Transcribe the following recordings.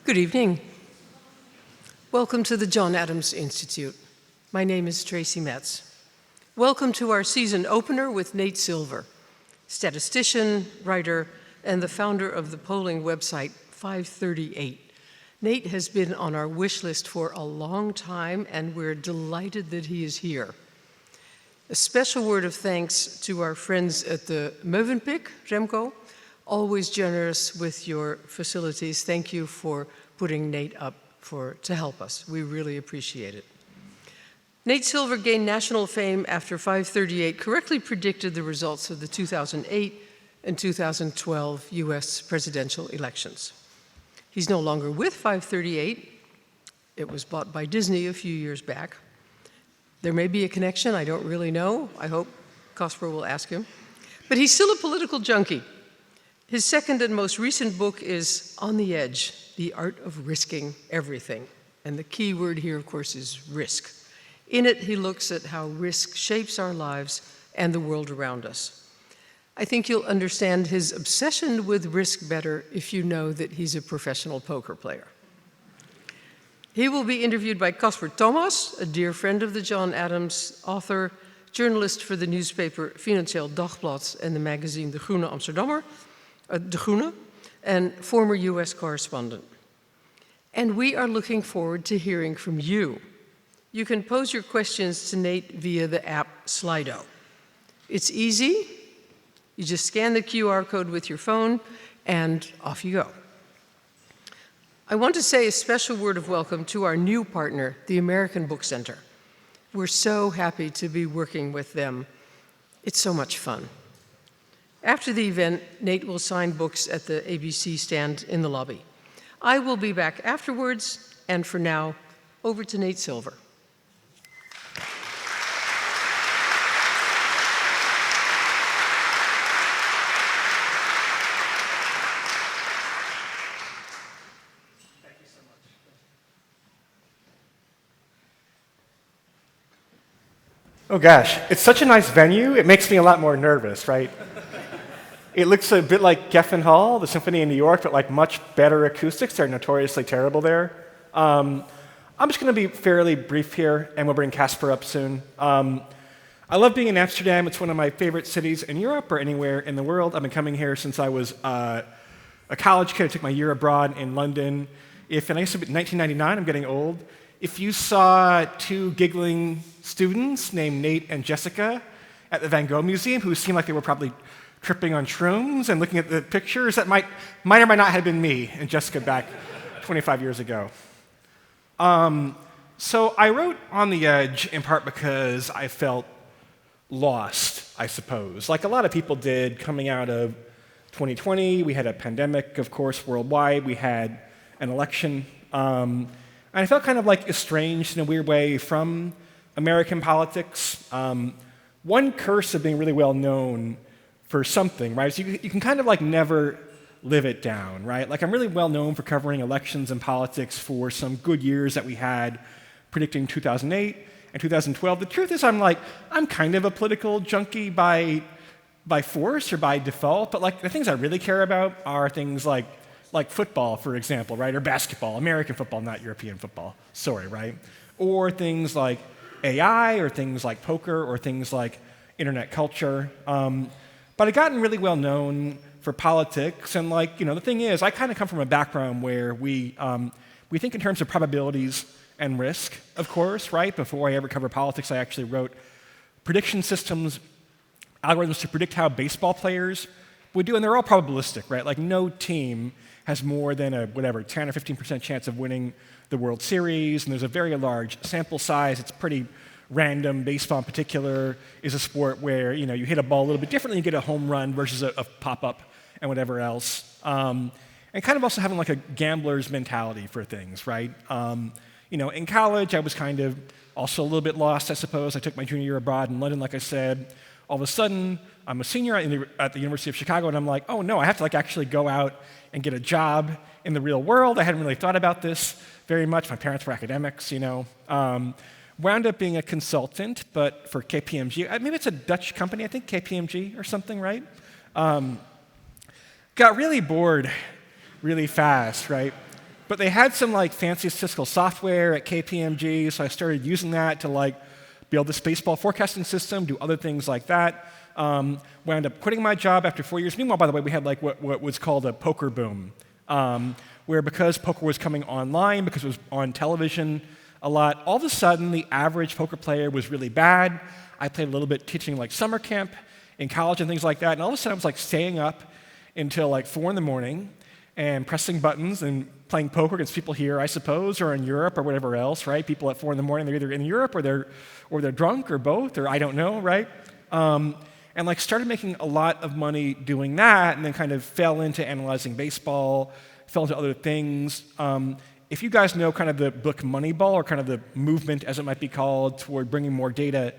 Good evening. Welcome to the John Adams Institute. My name is Tracy Metz. Welcome to our season opener with Nate Silver, statistician, writer, and the founder of the polling website FiveThirtyEight. Nate has been on our wish list for a long time, and we're delighted that he is here. A special word of thanks to our friends at the Mövenpick, Remco, always generous with your facilities. Thank you for putting Nate up to help us. We really appreciate it. Nate Silver gained national fame after FiveThirtyEight correctly predicted the results of the 2008 and 2012 US presidential elections. He's no longer with FiveThirtyEight. It was bought by Disney a few years back. There may be a connection, I don't really know. I hope Casper will ask him. But he's still a political junkie. His second and most recent book is On the Edge, The Art of Risking Everything. And the key word here, of course, is risk. In it, he looks at how risk shapes our lives and the world around us. I think you'll understand his obsession with risk better if you know that he's a professional poker player. He will be interviewed by Casper Thomas, a dear friend of the John Adams, author, journalist for the newspaper Financieel Dagblad and the magazine De Groene Amsterdammer, De Groene, and former US correspondent. And we are looking forward to hearing from you. You can pose your questions to Nate via the app Slido. It's easy. You just scan the QR code with your phone, and off you go. I want to say a special word of welcome to our new partner, the American Book Center. We're so happy to be working with them. It's so much fun. After the event, Nate will sign books at the ABC stand in the lobby. I will be back afterwards, and for now, over to Nate Silver. Thank you so much. Oh gosh, it's such a nice venue, it makes me a lot more nervous, right? It looks a bit like Geffen Hall, the Symphony in New York, but like much better acoustics. They're notoriously terrible there. I'm just going to be fairly brief here, and we'll bring Casper up soon. I love being in Amsterdam. It's one of my favorite cities in Europe or anywhere in the world. I've been coming here since I was a college kid. I took my year abroad in London. And I guess in 1999, I'm getting old. If you saw two giggling students named Nate and Jessica at the Van Gogh Museum who seemed like they were probably tripping on shrooms and looking at the pictures, that might or might not have been me and Jessica back 25 years ago. So I wrote On the Edge in part because I felt lost, I suppose, like a lot of people did coming out of 2020. We had a pandemic, of course, worldwide. We had an election. And I felt kind of like estranged in a weird way from American politics. One curse of being really well known for something, right? So you can kind of like never live it down, right? Like I'm really well known for covering elections and politics for some good years that we had predicting 2008 and 2012. The truth is I'm kind of a political junkie by force or by default, but like the things I really care about are things like football, for example, right? Or basketball, American football, not European football, sorry, right? Or things like AI or things like poker or things like internet culture. But I've gotten really well known for politics, and the thing is, I kind of come from a background where we think in terms of probabilities and risk, of course, right? Before I ever covered politics, I actually wrote prediction systems, algorithms to predict how baseball players would do, and they're all probabilistic, right? Like no team has more than a 10 or 15% chance of winning the World Series, and there's a very large sample size. It's pretty random. Baseball in particular is a sport where you hit a ball a little bit differently, you get a home run versus a pop-up and whatever else. And kind of also having like a gambler's mentality for things, right? In college, I was kind of also a little bit lost, I suppose. I took my junior year abroad in London, like I said. All of a sudden, I'm a senior at the University of Chicago, and I'm like, oh no, I have to actually go out and get a job in the real world. I hadn't really thought about this very much. My parents were academics, Wound up being a consultant, but for KPMG. Maybe it's a Dutch company, I think KPMG or something, right? Got really bored really fast, right? But they had some like fancy statistical software at KPMG, so I started using that to like build this baseball forecasting system, do other things like that. Wound up quitting my job after 4 years. Meanwhile, by the way, we had like what was called a poker boom, where because poker was coming online, because it was on television a lot, all of a sudden the average poker player was really bad. I played a little bit teaching like summer camp in college and things like that, and all of a sudden I was like staying up until like 4 in the morning and pressing buttons and playing poker against people here, I suppose, or in Europe or whatever else, right? People at 4 in the morning, they're either in Europe or they're drunk or both, or I don't know, right? And like started making a lot of money doing that, and then kind of fell into analyzing baseball, fell into other things. If you guys know kind of the book Moneyball, or kind of the movement, as it might be called, toward bringing more data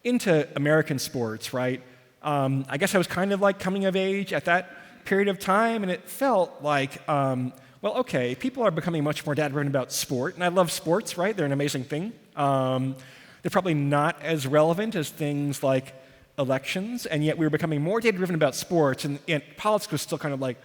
into American sports, right? I guess I was kind of like coming of age at that period of time, and it felt like, well, okay, people are becoming much more data-driven about sport, and I love sports, right? They're an amazing thing. They're probably not as relevant as things like elections, and yet we were becoming more data-driven about sports, and politics was still kind of like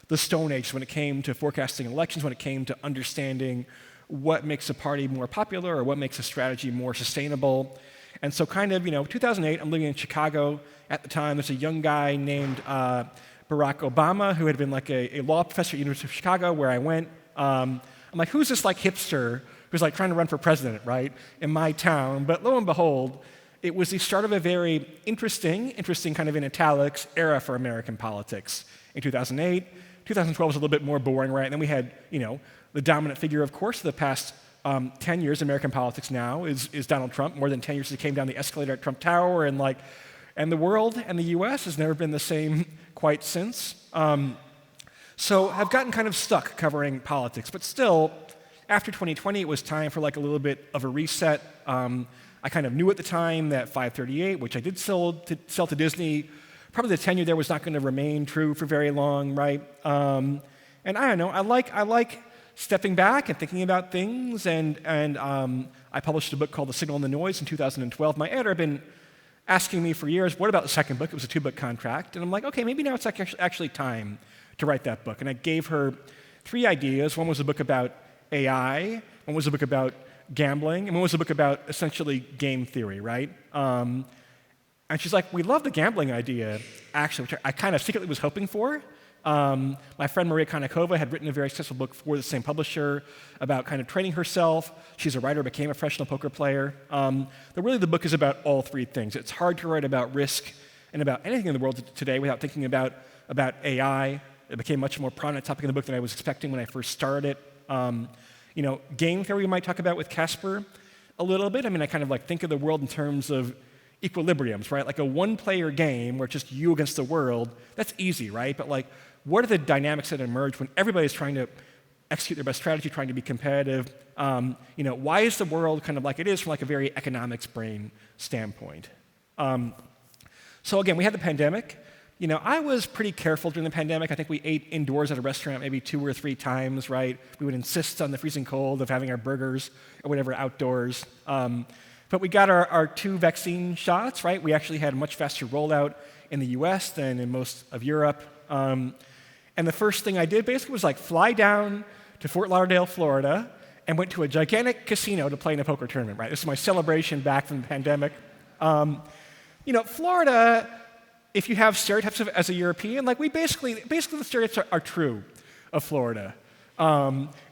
the Stone Age when it came to forecasting elections, when it came to understanding what makes a party more popular or what makes a strategy more sustainable. And so kind of, 2008, I'm living in Chicago at the time. There's a young guy named Barack Obama, who had been like a law professor at the University of Chicago, where I went. I'm like, who's this like hipster who's like trying to run for president, right, in my town? But lo and behold, it was the start of a very interesting kind of in italics, era for American politics. In 2008, 2012 was a little bit more boring, right? And then we had, the dominant figure, of course, of the past 10 years in American politics now is Donald Trump. More than 10 years he came down the escalator at Trump Tower, and the world and the US has never been the same quite since. So I've gotten kind of stuck covering politics, but still, after 2020, it was time for like a little bit of a reset. I kind of knew at the time that FiveThirtyEight, which I did sell to Disney, probably the tenure there was not going to remain true for very long, right? And I don't know, I like stepping back and thinking about things, and I published a book called The Signal and the Noise in 2012. My editor had been asking me for years, what about the second book? It was a 2-book contract. And I'm like, okay, maybe now it's actually time to write that book. And I gave her 3 ideas. One was a book about AI, one was a book about gambling, and one was a book about essentially game theory, right? And she's like, we love the gambling idea, actually, which I kind of secretly was hoping for. My friend Maria Konnikova had written a very successful book for the same publisher about kind of training herself. She's a writer, became a professional poker player. But really the book is about all 3 things. It's hard to write about risk and about anything in the world today without thinking about AI. It became much more prominent topic in the book than I was expecting when I first started it. Game theory we might talk about with Casper a little bit. I mean, I kind of like think of the world in terms of equilibriums, right? Like a one-player game where it's just you against the world, that's easy, right? But like, what are the dynamics that emerge when everybody's trying to execute their best strategy, trying to be competitive? Why is the world kind of like it is from like a very economics brain standpoint? So again, we had the pandemic. I was pretty careful during the pandemic. I think we ate indoors at a restaurant maybe 2 or 3 times, right? We would insist on the freezing cold of having our burgers or whatever outdoors. But we got our 2 vaccine shots, right? We actually had a much faster rollout in the US than in most of Europe. And the first thing I did basically was like fly down to Fort Lauderdale, Florida, and went to a gigantic casino to play in a poker tournament, right? This is my celebration back from the pandemic. Florida, if you have stereotypes as a European, like basically the stereotypes are true of Florida.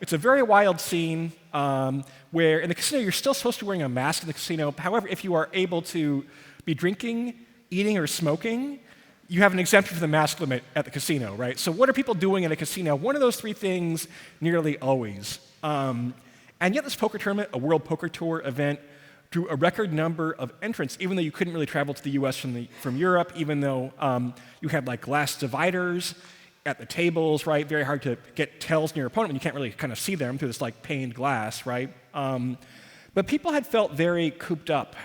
It's a very wild scene where in the casino you're still supposed to be wearing a mask in the casino. However, if you are able to be drinking, eating, or smoking, you have an exemption for the mask limit at the casino, right? So what are people doing at a casino? One of those 3 things nearly always. And yet this poker tournament, a World Poker Tour event, drew a record number of entrants, even though you couldn't really travel to the US from Europe, even though you had like glass dividers at the tables, right? Very hard to get tells near your opponent when you can't really kind of see them through this like paned glass, right? But people had felt very cooped up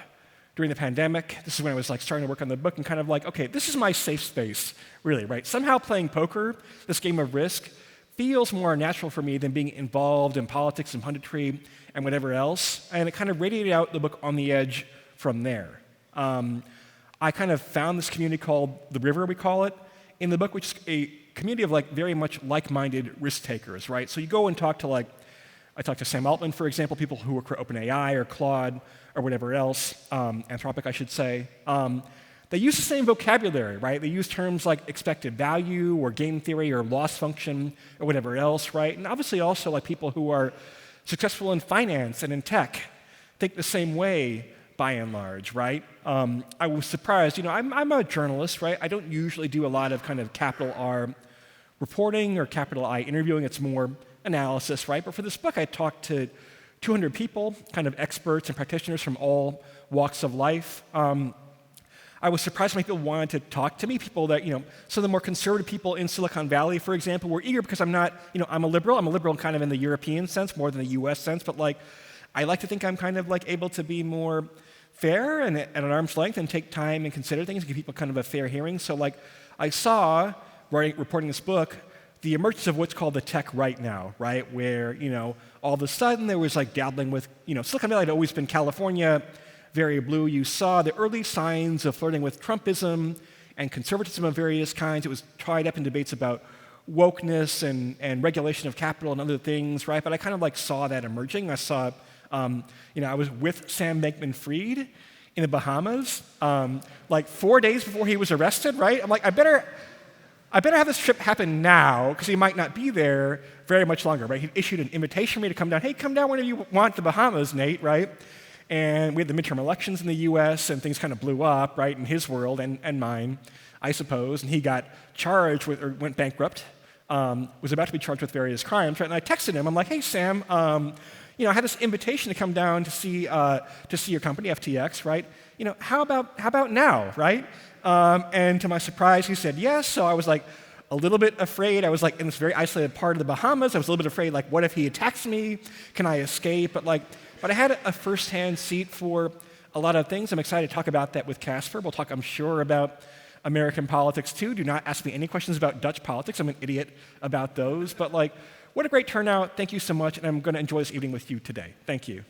during the pandemic. This is when I was like starting to work on the book and kind of like, okay, this is my safe space, really, right? Somehow playing poker, this game of risk, feels more natural for me than being involved in politics and punditry and whatever else. And it kind of radiated out the book On the Edge from there. I kind of found this community called The River, we call it, in the book, which is a community of like very much like-minded risk takers, right? So you go and talk to I talked to Sam Altman, for example, people who work for OpenAI or Claude or whatever else, Anthropic, I should say. They use the same vocabulary, right? They use terms like expected value or game theory or loss function or whatever else, right? And obviously also like people who are successful in finance and in tech think the same way by and large, right? I was surprised, I'm a journalist, right? I don't usually do a lot of kind of capital R reporting or capital I interviewing. It's more analysis, right? But for this book, I talked to 200 people, kind of experts and practitioners from all walks of life. I was surprised when people wanted to talk to me, people that, some of the more conservative people in Silicon Valley, for example, were eager because I'm not, I'm a liberal. I'm a liberal kind of in the European sense more than the US sense, but I like to think I'm kind of able to be more fair and at an arm's length and take time and consider things and give people kind of a fair hearing. So I saw, reporting this book, the emergence of what's called the tech right now, right? Where, all of a sudden there was dabbling with, Silicon Valley had always been California, very blue. You saw the early signs of flirting with Trumpism and conservatism of various kinds. It was tied up in debates about wokeness and regulation of capital and other things, right? But I kind of saw that emerging. I saw, I was with Sam Bankman-Fried in the Bahamas, 4 days before he was arrested, right? I'm I better have this trip happen now because he might not be there very much longer, right? He issued an invitation for me to come down. Hey, come down whenever you want to the Bahamas, Nate, right? And we had the midterm elections in the US, and things kind of blew up, right, in his world and mine, I suppose. And he got charged with, or went bankrupt, was about to be charged with various crimes, right? And I texted him. I'm like, hey, Sam, I had this invitation to come down to see your company, FTX, right? How about now, right? And to my surprise, he said yes. So I was a little bit afraid. I was in this very isolated part of the Bahamas. I was a little bit afraid, what if he attacks me? Can I escape? But I had a first-hand seat for a lot of things. I'm excited to talk about that with Casper. We'll talk, I'm sure, about American politics too. Do not ask me any questions about Dutch politics. I'm an idiot about those. But what a great turnout. Thank you so much, and I'm going to enjoy this evening with you today. Thank you.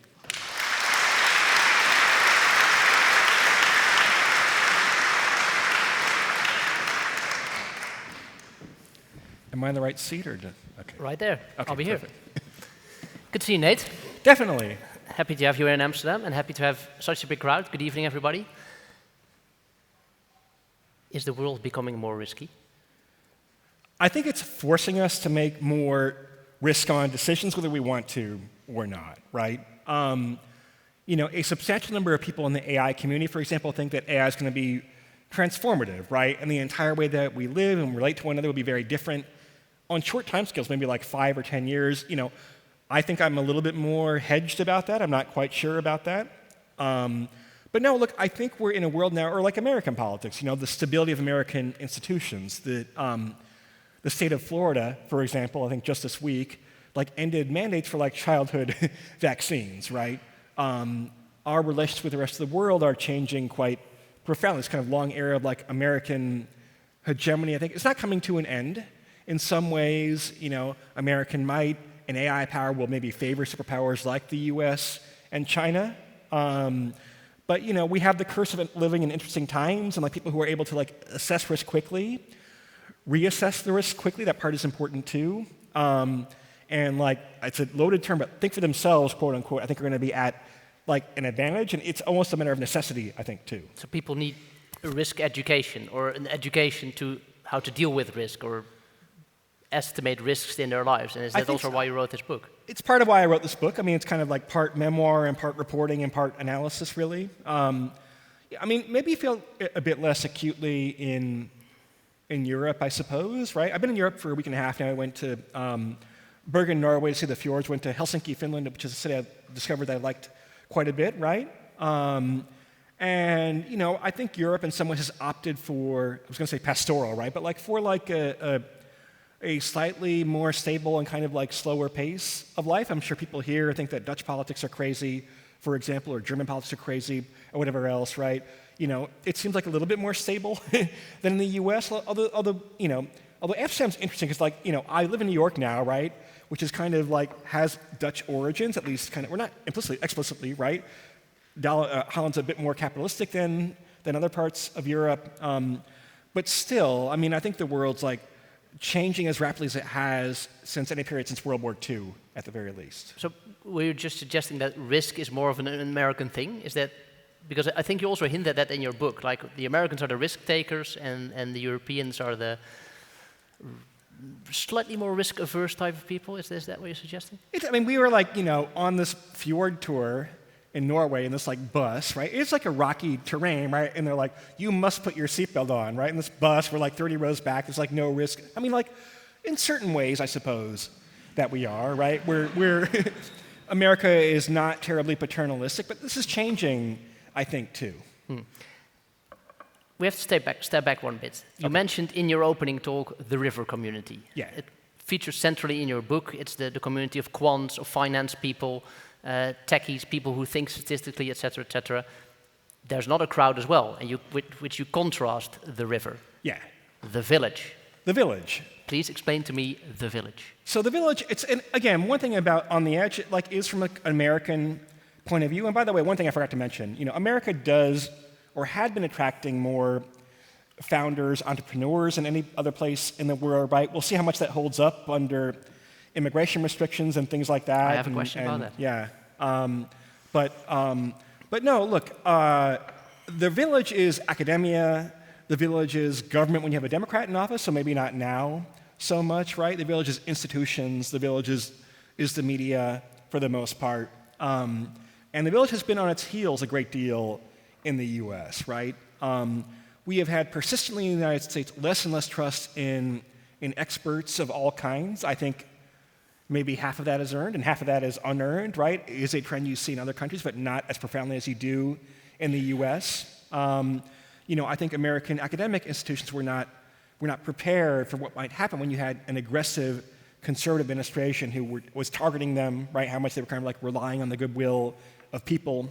Am I in the right seat or okay? Right there. Okay, I'll be perfect. here. Good to see you, Nate. Definitely. Happy to have you here in Amsterdam and happy to have such a big crowd. Good evening, everybody. Is the world becoming more risky? I think it's forcing us to make more risk-on decisions, whether we want to or not, right? A substantial number of people in the AI community, for example, think that AI is going to be transformative, right? And the entire way that we live and relate to one another will be very different on short timescales, maybe 5 or 10 years. I think I'm a little bit more hedged about that. I'm not quite sure about that. But no, look, I think we're in a world now, or American politics, the stability of American institutions. The state of Florida, for example, I think just this week, ended mandates for childhood vaccines, right? Our relations with the rest of the world are changing quite profoundly. This kind of long era of American hegemony, I think, it's not coming to an end. In some ways, American might and AI power will maybe favor superpowers like the US and China. But we have the curse of living in interesting times, and people who are able to assess risk quickly, reassess the risk quickly. That part is important too. And it's a loaded term, but think for themselves, quote unquote. I think are going to be at an advantage, and it's almost a matter of necessity, I think, too. So people need a risk education or an education to how to deal with risk or estimate risks in their lives. And is that also why you wrote this book? It's part of why I wrote this book. I mean, it's kind of part memoir and part reporting and part analysis, really. Maybe you feel a bit less acutely in Europe, I suppose, right? I've been in Europe for a week and a half now. I went to Bergen, Norway to see the fjords, went to Helsinki, Finland, which is a city I discovered that I liked quite a bit, right? I think Europe in some ways has opted for, I was going to say pastoral, right? But for a slightly more stable and kind of slower pace of life. I'm sure people here think that Dutch politics are crazy, for example, or German politics are crazy, or whatever else, right? It seems a little bit more stable than in the US, although Amsterdam's interesting because, I live in New York now, right? Which is kind of has Dutch origins, at least kind of, we're not explicitly, right? Holland's a bit more capitalistic than other parts of Europe. But still, I think the world's changing as rapidly as it has since any period since World War II, at the very least. So were you just suggesting that risk is more of an American thing? Is that because I think you also hint at that in your book, like the Americans are the risk takers and the Europeans are the slightly more risk-averse type of people? Is that what you're suggesting? I mean, we were like, on this fjord tour in Norway in this like bus, right? It's like a rocky terrain, right? And they're like, you must put your seatbelt on, right? In this bus, we're like 30 rows back. There's like no risk. I mean, like, in certain ways, I suppose that we are, right? We're America is not terribly paternalistic, but this is changing, I think, too. We have to step back one bit. You mentioned in your opening talk the river community. Yeah. It features centrally in your book. It's the community of quants, of finance people, techies, people who think statistically, etc., etc. There's not a crowd as well, and which you contrast the river. Yeah. The village. The village. Please explain to me the village. So the village, and again, one thing about On the Edge, is from an American point of view. And by the way, one thing I forgot to mention, America does or had been attracting more founders, entrepreneurs than any other place in the world, right? We'll see how much that holds up under immigration restrictions and things like that. I have a question about that. Yeah. But no, look, the village is academia. The village is government when you have a Democrat in office, so maybe not now so much, right? The village is institutions. The village is the media for the most part. And the village has been on its heels a great deal in the US, right? We have had persistently in the United States less and less trust in experts of all kinds. I think maybe half of that is earned and half of that is unearned, right? It is a trend you see in other countries, but not as profoundly as you do in the US. I think American academic institutions were not prepared for what might happen when you had an aggressive conservative administration who was targeting them, right? How much they were kind of like relying on the goodwill of people.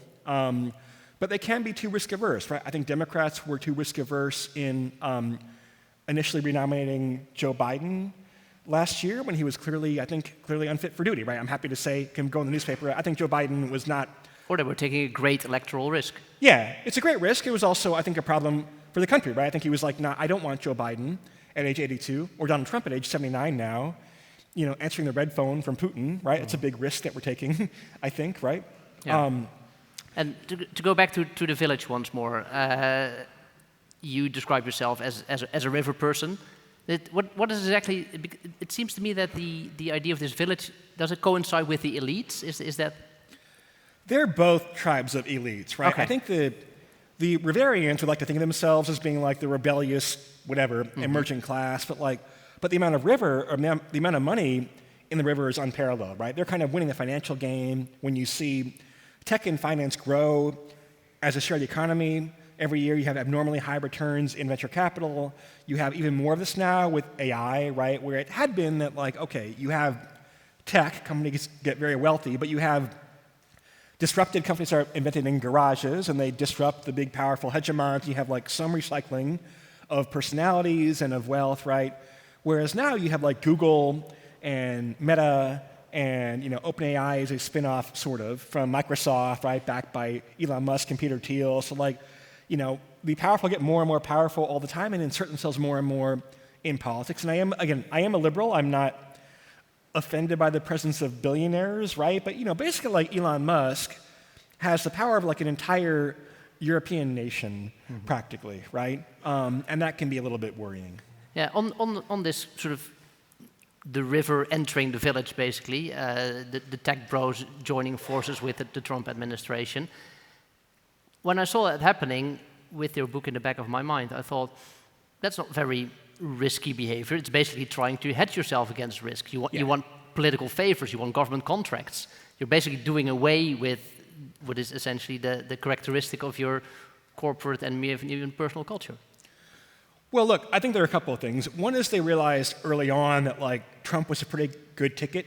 But they can be too risk-averse, right? I think Democrats were too risk-averse in initially renominating Joe Biden last year when he was clearly unfit for duty, right? I'm happy to say, can go in the newspaper, I think Joe Biden was not... Or they were taking a great electoral risk. Yeah, it's a great risk. It was also, I think, a problem for the country, right? I think he was like, I don't want Joe Biden at age 82, or Donald Trump at age 79 now, answering the red phone from Putin, right? It's a big risk that we're taking, I think, right? Yeah. And to go back to the village once more, you describe yourself as a river person. What is exactly? It seems to me that the idea of this village, does it coincide with the elites? Is that? They're both tribes of elites, right? Okay. I think the Riverians would like to think of themselves as being like the rebellious, whatever, emerging class, but the amount of the amount of money in the river is unparalleled, right? They're kind of winning the financial game when you see tech and finance grow as a share of the economy. Every year you have abnormally high returns in venture capital. You have even more of this now with AI, right? Where it had been that you have tech, companies get very wealthy, but you have disrupted companies are invented in garages and they disrupt the big powerful hegemons. You have some recycling of personalities and of wealth, right? Whereas now you have Google and Meta and OpenAI is a spin-off sort of from Microsoft, right, backed by Elon Musk and Peter Thiel. So the powerful get more and more powerful all the time and insert themselves more and more in politics. And I am a liberal. I'm not offended by the presence of billionaires, right? But basically Elon Musk has the power of an entire European nation practically, right? And that can be a little bit worrying. Yeah, on this sort of the river entering the village, basically, the tech bros joining forces with the Trump administration. When I saw that happening with your book in the back of my mind, I thought, that's not very risky behavior. It's basically trying to hedge yourself against risk. You want political favors, you want government contracts. You're basically doing away with what is essentially the characteristic of your corporate and even personal culture. Well, look, I think there are a couple of things. One is they realized early on that Trump was a pretty good ticket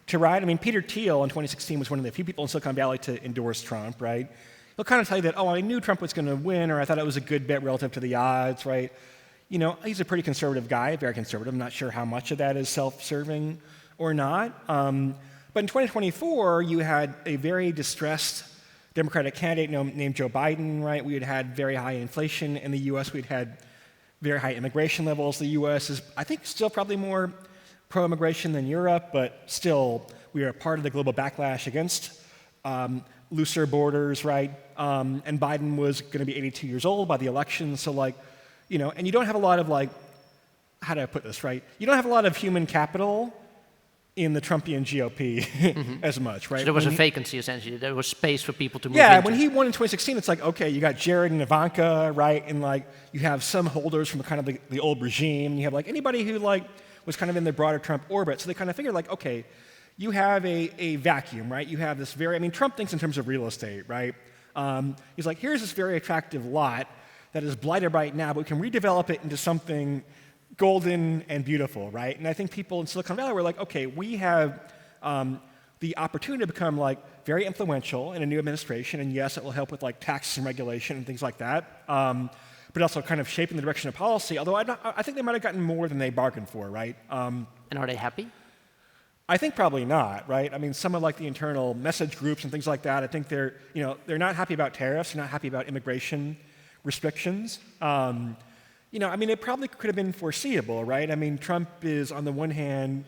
to ride. I mean, Peter Thiel in 2016 was one of the few people in Silicon Valley to endorse Trump, right? He'll kind of tell you that, I knew Trump was going to win, or I thought it was a good bet relative to the odds, right? He's a pretty conservative guy, very conservative. I'm not sure how much of that is self-serving or not. But in 2024, you had a very distressed Democratic candidate named Joe Biden, right? We had very high inflation in the U.S. We'd had very high immigration levels. The U.S. is, I think, still probably more pro-immigration than Europe, but still, we are part of the global backlash against looser borders, right? And Biden was going to be 82 years old by the election, so like, you know, and you don't have a lot of like, how do I put this, right? You don't have a lot of human capital in the Trumpian GOP as much, right? So there was a vacancy, essentially. There was space for people to move Yeah, into. when he won in 2016, it's like, okay, you got Jared and Ivanka, right? And like, you have some holders from kind of the old regime. You have like anybody who like was kind of in the broader Trump orbit. So they kind of figured like, okay, you have a vacuum, right? You have this very, I mean, Trump thinks in terms of real estate, right? He's like, here's this very attractive lot that is blighted right now, but we can redevelop it into something golden and beautiful, right? And I think people in Silicon Valley were like, okay, we have the opportunity to become like very influential in a new administration, and yes, it will help with like taxes and regulation and things like that, but also kind of shaping the direction of policy, although I think they might have gotten more than they bargained for, right? And are they happy? I think probably not, right? I mean, some of like the internal message groups and things like that, I think they're not happy about tariffs, they're not happy about immigration restrictions. You know, I mean, it probably could have been foreseeable, right? I mean, Trump is, on the one hand,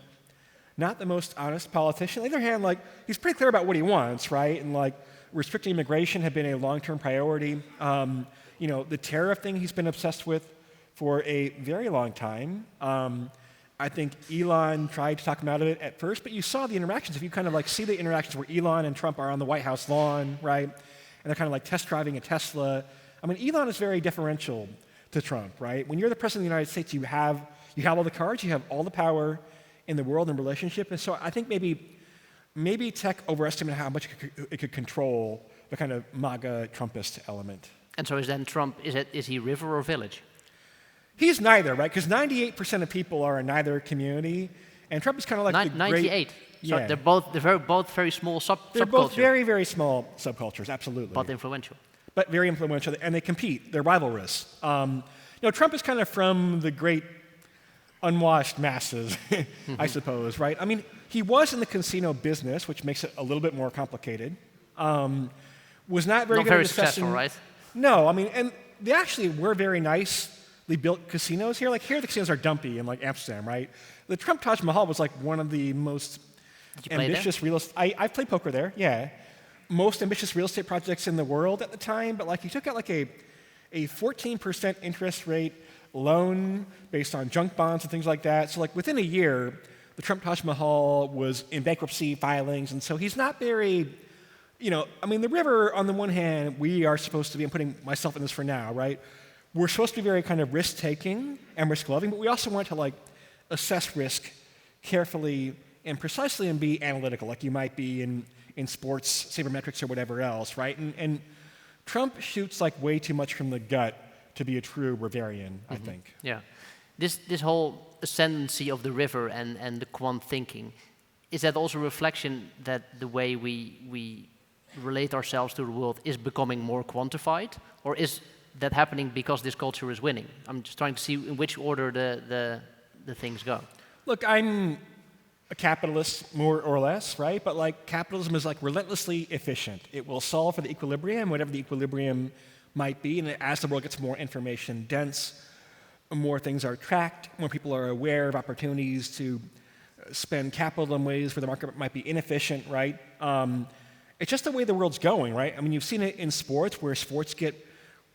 not the most honest politician. On the other hand, like, he's pretty clear about what he wants, right? And, like, restricting immigration had been a long-term priority. You know, the tariff thing he's been obsessed with for a very long time. I think Elon tried to talk him out of it at first, but you saw the interactions. If you kind of, like, see the interactions where Elon and Trump are on the White House lawn, right? And they're kind of, like, test driving a Tesla. I mean, Elon is very deferential to Trump, right? When you're the president of the United States, you have all the cards, you have all the power in the world and relationship, and so I think maybe tech overestimated how much it could control the kind of MAGA Trumpist element. And so is then Trump, is he river or village? He's neither, right? Because 98% of people are in neither community, and Trump is kind of like the 98. great... So Yeah. they're both very small They're subcultures. both very, very small subcultures, absolutely. But influential. But very influential, and they compete. They're rivalrous. You know, Trump is kind of from the great unwashed masses, I suppose, right? I mean, he was in the casino business, which makes it a little bit more complicated. Was not very Not good very at assessing. successful, right? No, I mean, and they actually were very nicely built casinos here. Like here, the casinos are dumpy in like Amsterdam, right? The Trump Taj Mahal was like one of the most ambitious real estate. I've played poker there, yeah. Most ambitious real estate projects in the world at the time, but like he took out like a 14% interest rate loan based on junk bonds and things like that. So like within a year, the Trump Taj Mahal was in bankruptcy filings, and so he's not very, you know, I mean, the river, on the one hand, we are supposed to be, I'm putting myself in this for now, right? We're supposed to be very kind of risk-taking and risk-loving, but we also want to like assess risk carefully and precisely and be analytical, like you might be in sports, sabermetrics, or whatever else, right? And Trump shoots like way too much from the gut to be a true Riverian, I think. Yeah. This whole ascendancy of the river and the quant thinking, is that also a reflection that the way we relate ourselves to the world is becoming more quantified? Or is that happening because this culture is winning? I'm just trying to see in which order the things go. Look, I'm a capitalist, more or less, right? But like capitalism is like relentlessly efficient. It will solve for the equilibrium, whatever the equilibrium might be, and as the world gets more information dense, more things are tracked, more people are aware of opportunities to spend capital in ways where the market might be inefficient, right? It's just the way the world's going, right? I mean, you've seen it in sports, where sports get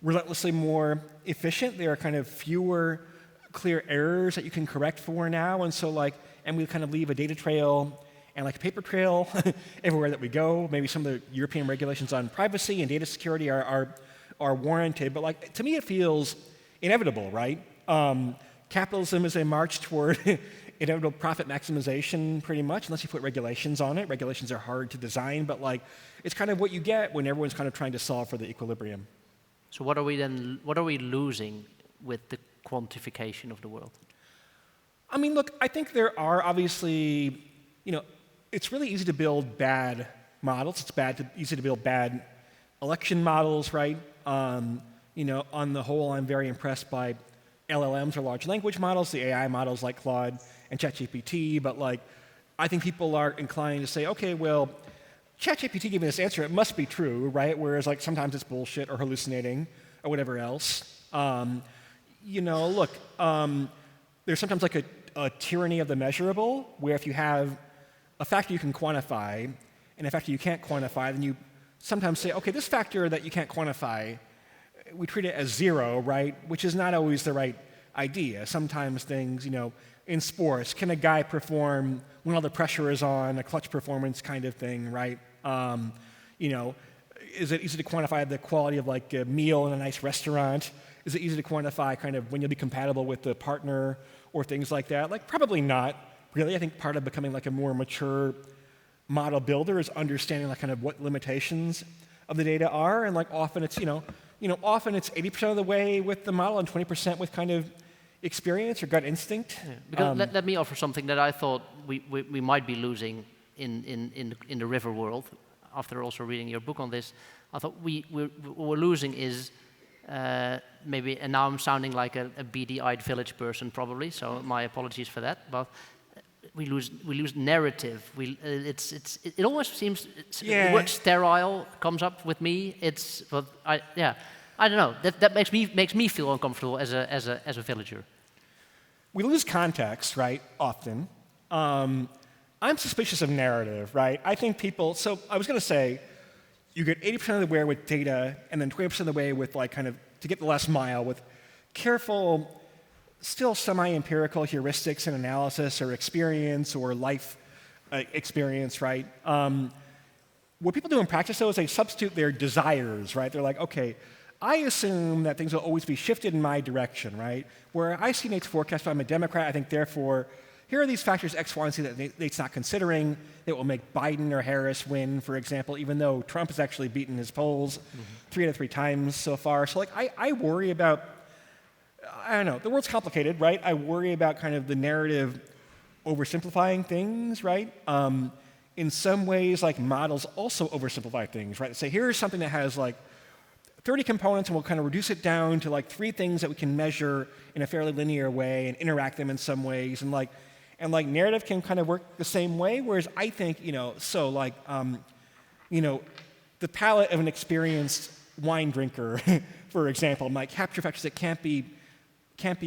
relentlessly more efficient. There are kind of fewer clear errors that you can correct for now, and so like, and we kind of leave a data trail and like a paper trail everywhere that we go. Maybe some of the European regulations on privacy and data security are warranted, but like to me it feels inevitable, right? Capitalism is a march toward inevitable profit maximization, pretty much, unless you put regulations on it. Regulations are hard to design, but like it's kind of what you get when everyone's kind of trying to solve for the equilibrium. So what are we losing with the quantification of the world? I mean, look, I think there are obviously, you know, it's really easy to build bad models. It's easy to build bad election models, right? You know, on the whole, I'm very impressed by LLMs, or large language models, the AI models like Claude and ChatGPT, but like, I think people are inclined to say, okay, well, ChatGPT gave me this answer, it must be true, right? Whereas like sometimes it's bullshit or hallucinating or whatever else. look, there's sometimes like a tyranny of the measurable, where if you have a factor you can quantify and a factor you can't quantify, then you sometimes say, okay, this factor that you can't quantify, we treat it as 0, right? Which is not always the right idea. Sometimes things, in sports, can a guy perform when all the pressure is on, a clutch performance kind of thing, right? Is it easy to quantify the quality of like a meal in a nice restaurant? Is it easy to quantify kind of when you'll be compatible with the partner or things like that? Like, probably not really. I think part of becoming like a more mature model builder is understanding like kind of what limitations of the data are, and like often it's often it's 80% of the way with the model and 20% with kind of experience or gut instinct. Yeah, because let me offer something that I thought we might be losing in the river world. After also reading your book on this, I thought what we're losing is maybe, and now I'm sounding like a beady-eyed village person probably, so my apologies for that, but we lose narrative. It almost seems the word sterile comes up with me. I don't know. That makes me feel uncomfortable as a villager. We lose context, right? Often. I'm suspicious of narrative, right? I think people. So I was going to say, you get 80% of the way with data, and then 20% of the way with like kind of to get the last mile with careful, still semi-empirical heuristics and analysis or experience or life experience, right? What people do in practice, though, is they substitute their desires, right? They're like, okay, I assume that things will always be shifted in my direction, right? Where I see Nate's forecast, I'm a Democrat, I think, therefore, here are these factors X, Y, and Z that Nate's not considering that will make Biden or Harris win, for example, even though Trump has actually beaten his polls 3 out of 3 times so far. So, like, I worry about, I don't know, the world's complicated, right? I worry about kind of the narrative oversimplifying things, right? In some ways, like, models also oversimplify things, right? Say, here's something that has, like, 30 components, and we'll kind of reduce it down to, like, 3 things that we can measure in a fairly linear way and interact them in some ways, and narrative can kind of work the same way, whereas I think, the palate of an experienced wine drinker, for example, might capture factors that can't be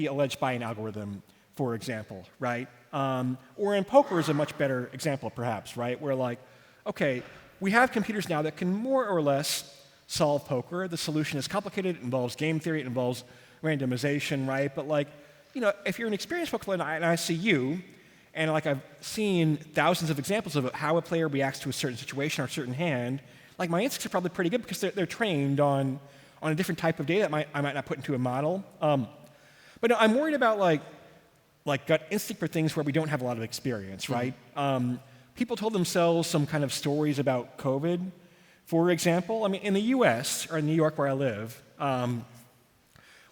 alleged by an algorithm, for example, right? Or in poker is a much better example, perhaps, right? Where like, okay, we have computers now that can more or less solve poker. The solution is complicated. It involves game theory. It involves randomization, right? But like, if you're an experienced poker player and I see you, and like I've seen thousands of examples of how a player reacts to a certain situation or a certain hand, like my instincts are probably pretty good because they're trained on a different type of data that I might not put into a model. But no, I'm worried about like gut instinct for things where we don't have a lot of experience, right? People told themselves some kind of stories about COVID, for example. I mean, in the US, or in New York where I live,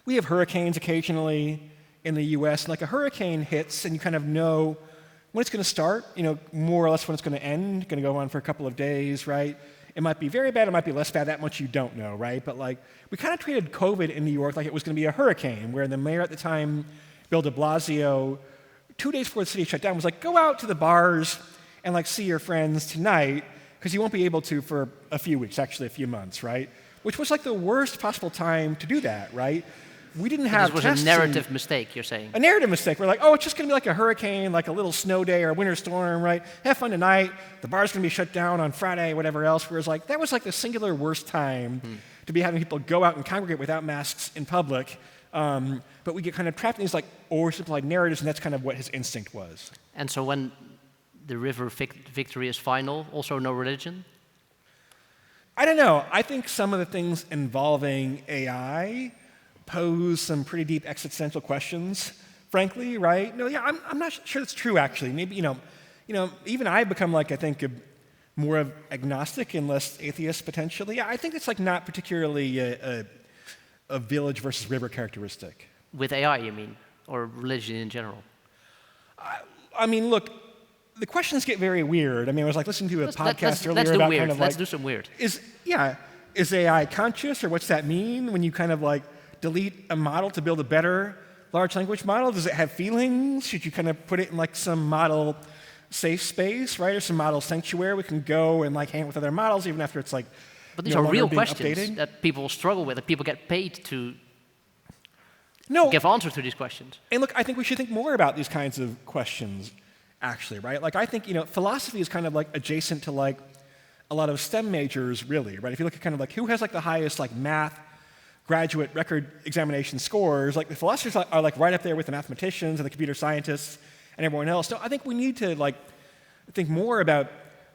we have hurricanes occasionally in the US, and like a hurricane hits and you kind of know when it's going to start, more or less when it's going to end, going to go on for a couple of days, right? It might be very bad, it might be less bad, that much you don't know, right? But like, we kind of treated COVID in New York like it was going to be a hurricane, where the mayor at the time, Bill de Blasio, 2 days before the city shut down, was like, go out to the bars and like see your friends tonight, because you won't be able to for a few weeks, actually a few months, right? Which was like the worst possible time to do that, right? We didn't have tests. This was a narrative mistake, you're saying? A narrative mistake. We're like, oh, it's just going to be like a hurricane, like a little snow day or a winter storm, right? Have fun tonight. The bar's going to be shut down on Friday, whatever else. Whereas like, that was like the singular worst time to be having people go out and congregate without masks in public. But we get kind of trapped in these like oversimplified narratives, and that's kind of what his instinct was. And so when the river victory is final, also no religion? I don't know. I think some of the things involving AI pose some pretty deep existential questions, frankly, right? No, yeah, I'm not sure that's true, actually. Maybe, even I've become like, I think, more of agnostic and less atheist, potentially. Yeah, I think it's like not particularly a village versus river characteristic. With AI, you mean? Or religion in general? I mean, look, the questions get very weird. I mean, I was like listening to a podcast earlier about kind of like... Let's do some weird. Is AI conscious, or what's that mean when you kind of like delete a model to build a better large language model? Does it have feelings? Should you kind of put it in like some model safe space, right? Or some model sanctuary we can go and like hang with other models even after it's like But these are real questions that people struggle with, that people get paid to give answers to these questions. And look, I think we should think more about these kinds of questions, actually, right? Like, I think, philosophy is kind of like adjacent to like a lot of STEM majors, really, right? If you look at kind of like who has like the highest like math graduate record examination scores, like the philosophers are like right up there with the mathematicians and the computer scientists and everyone else. No, I think we need to like think more about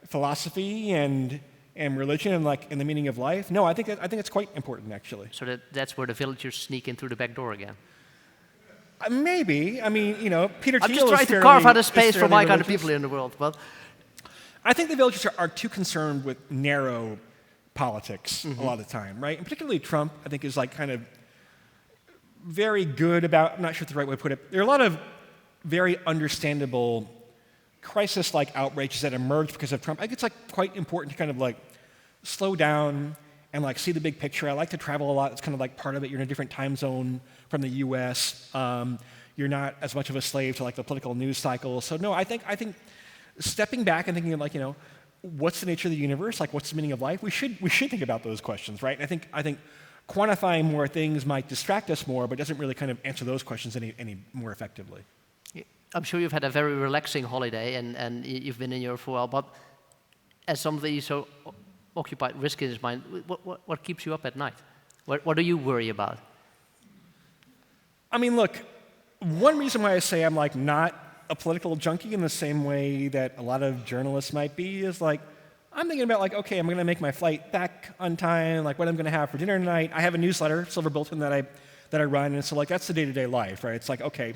philosophy and religion and like in the meaning of life. No, I think it's quite important, actually. So that's where the villagers sneak in through the back door again. Maybe. I mean, Peter Thiel I'm just trying is to carve out a is space for fairly my kind of religious. people in the world. But I think the villagers are too concerned with narrow politics a lot of the time, right? And particularly Trump, I think, is like kind of very good about, I'm not sure it's the right way to put it. There are a lot of very understandable crisis-like outrages that emerge because of Trump. I think it's like quite important to kind of like slow down and like see the big picture. I like to travel a lot. It's kind of like part of it. You're in a different time zone from the U.S. You're not as much of a slave to like the political news cycle. So no, I think stepping back and thinking like, what's the nature of the universe? Like, what's the meaning of life? We should think about those questions, right? And I think quantifying more things might distract us more, but doesn't really kind of answer those questions any more effectively. I'm sure you've had a very relaxing holiday and you've been in Europe for a while, but as somebody so occupied risk in his mind, what keeps you up at night? What do you worry about? I mean, look, one reason why I say I'm like not a political junkie in the same way that a lot of journalists might be is like, I'm thinking about like, okay, I'm going to make my flight back on time, like what I'm going to have for dinner tonight. I have a newsletter, Silver Bulletin, that I run, and so like that's the day-to-day life, right? It's like, okay,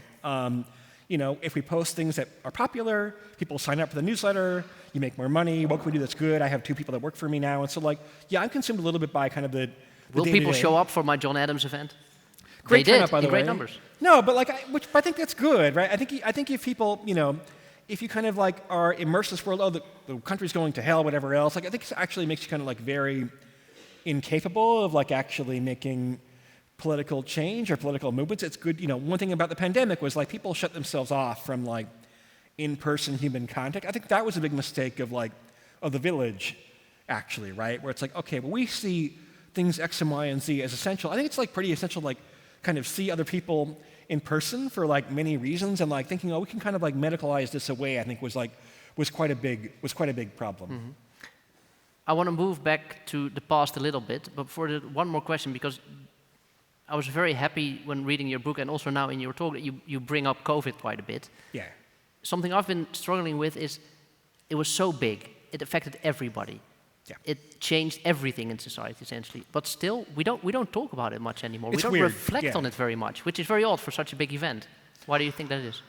if we post things that are popular, people sign up for the newsletter, you make more money, what can we do that's good? I have 2 people that work for me now, and so like, yeah, I'm consumed a little bit by kind of the Will day-to-day. people show up for my John Adams event? Great They did, turnout, by the in way. great numbers. No, but like, I think that's good, right? I think if people, if you kind of like are immersed in this world, the country's going to hell, whatever else, like I think it actually makes you kind of like very incapable of like actually making political change or political movements. It's good, one thing about the pandemic was like people shut themselves off from like in-person human contact. I think that was a big mistake of the village, actually, right? Where it's like, okay, well, we see things X and Y and Z as essential. I think it's like pretty essential, like kind of see other people in person for like many reasons, and like thinking, we can kind of like medicalize this away, I think was quite a big problem. Mm-hmm. I want to move back to the past a little bit, but one more question, because I was very happy when reading your book and also now in your talk that you bring up COVID quite a bit. Yeah. Something I've been struggling with is it was so big, it affected everybody. Yeah. It changed everything in society, essentially. But still, we don't talk about it much anymore. It's we don't weird. reflect on it very much, which is very odd for such a big event. Why do you think that is?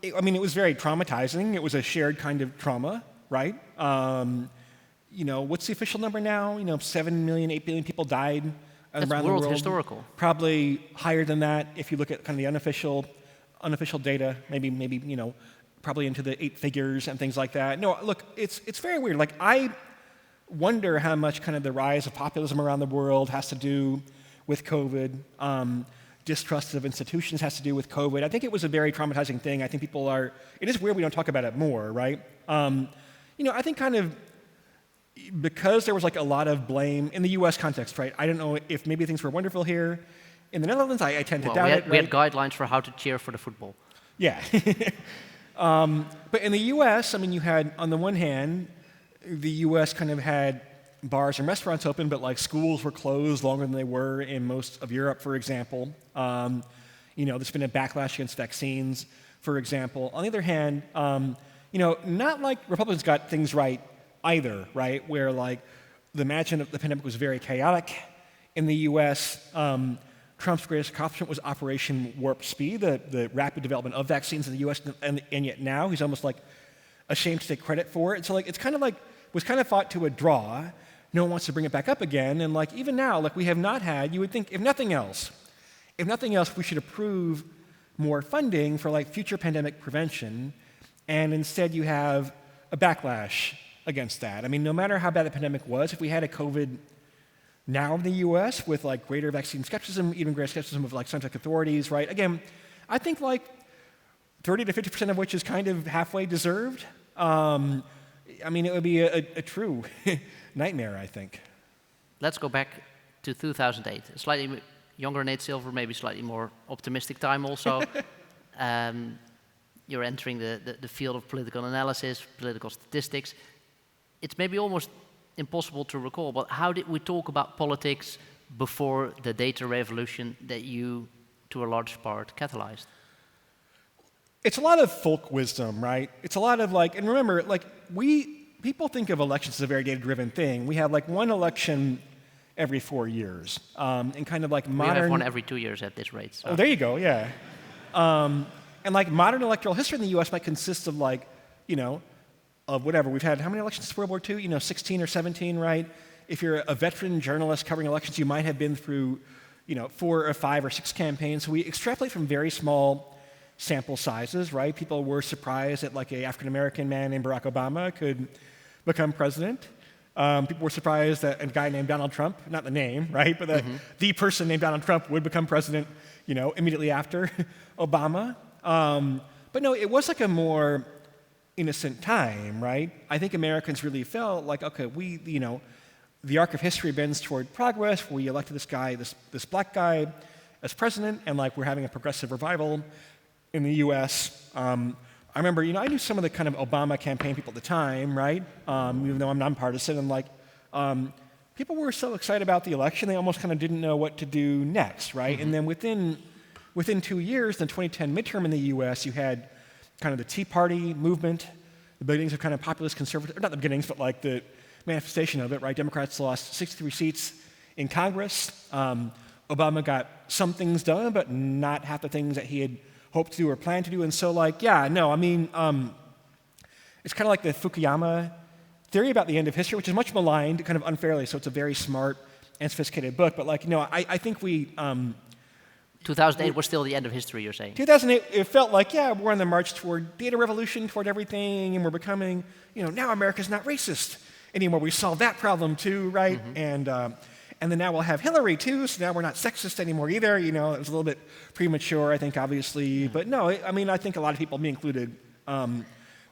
It was very traumatizing. It was a shared kind of trauma, right? What's the official number now? 7 million, 8 billion people died around the world. That's world historical. Probably higher than that if you look at kind of the unofficial data. Maybe probably into the 8 figures and things like that. No, look, it's very weird. Like, I wonder how much kind of the rise of populism around the world has to do with COVID. Distrust of institutions has to do with COVID. I think it was a very traumatizing thing. I think it is weird we don't talk about it more, right? I think kind of because there was like a lot of blame in the US context, right? I don't know if maybe things were wonderful here. In the Netherlands, I tend to doubt it. We had guidelines for how to cheer for the football. Yeah. But in the US, you had, on the one hand, the US kind of had bars and restaurants open, but like schools were closed longer than they were in most of Europe, for example. There's been a backlash against vaccines, for example. On the other hand, not like Republicans got things right either, right? Where like the management of the pandemic was very chaotic. In the US, Trump's greatest accomplishment was Operation Warp Speed, the rapid development of vaccines in the US, and yet now he's almost like ashamed to take credit for it. So like it's kind of like was kind of fought to a draw. No one wants to bring it back up again, and like even now, like we have not had. You would think, if nothing else, we should approve more funding for like future pandemic prevention, and instead you have a backlash against that. No matter how bad the pandemic was, if we had a COVID now in the U.S. with like greater vaccine skepticism, even greater skepticism of like scientific authorities, right? Again, I think like 30 to 50% of which is kind of halfway deserved. It would be a true nightmare, I think. Let's go back to 2008. younger Nate Silver, maybe slightly more optimistic time also. You're entering the field of political analysis, political statistics. It's maybe almost impossible to recall, but how did we talk about politics before the data revolution that you, to a large part, catalyzed? It's a lot of folk wisdom, right? It's a lot of like, and remember, like people think of elections as a very data-driven thing. We have like one election every 4 years, and kind of like modern. We have one every 2 years at this rate. So. Oh, there you go, yeah. And like modern electoral history in the U.S. might consist of like, of whatever. We've had how many elections since World War II? 16 or 17, right? If you're a veteran journalist covering elections, you might have been through, 4 or 5 or 6 campaigns. So we extrapolate from very small sample sizes, right? People were surprised that like an African-American man named Barack Obama could become president. People were surprised that a guy named Donald Trump, not the name, right, but that the person named Donald Trump would become president, immediately after Obama. But no, it was like a more innocent time, right? I think Americans really felt like, okay, the arc of history bends toward progress. We elected this guy, this black guy, as president, and like we're having a progressive revival in the U.S. I remember, I knew some of the kind of Obama campaign people at the time, right? Even though I'm nonpartisan, and like, people were so excited about the election, they almost kind of didn't know what to do next, right? And then within 2 years, the 2010 midterm in the U.S., you had kind of the Tea Party movement, the beginnings of kind of populist conservative, or not the beginnings, but like the manifestation of it, right? Democrats lost 63 seats in Congress. Obama got some things done, but not half the things that he had hoped to do or planned to do. And so like, yeah, no, I mean, it's kind of like the Fukuyama theory about the end of history, which is much maligned, kind of unfairly, so it's a very smart and sophisticated book. But like, I think we... 2008 was still the end of history, you're saying? 2008, it felt like, yeah, we're on the march toward data revolution, toward everything, and we're becoming, now America's not racist anymore. We solved that problem too, right? And then now we'll have Hillary too, so now we're not sexist anymore either. It was a little bit premature, I think, obviously. But no, I mean, I think a lot of people, me included,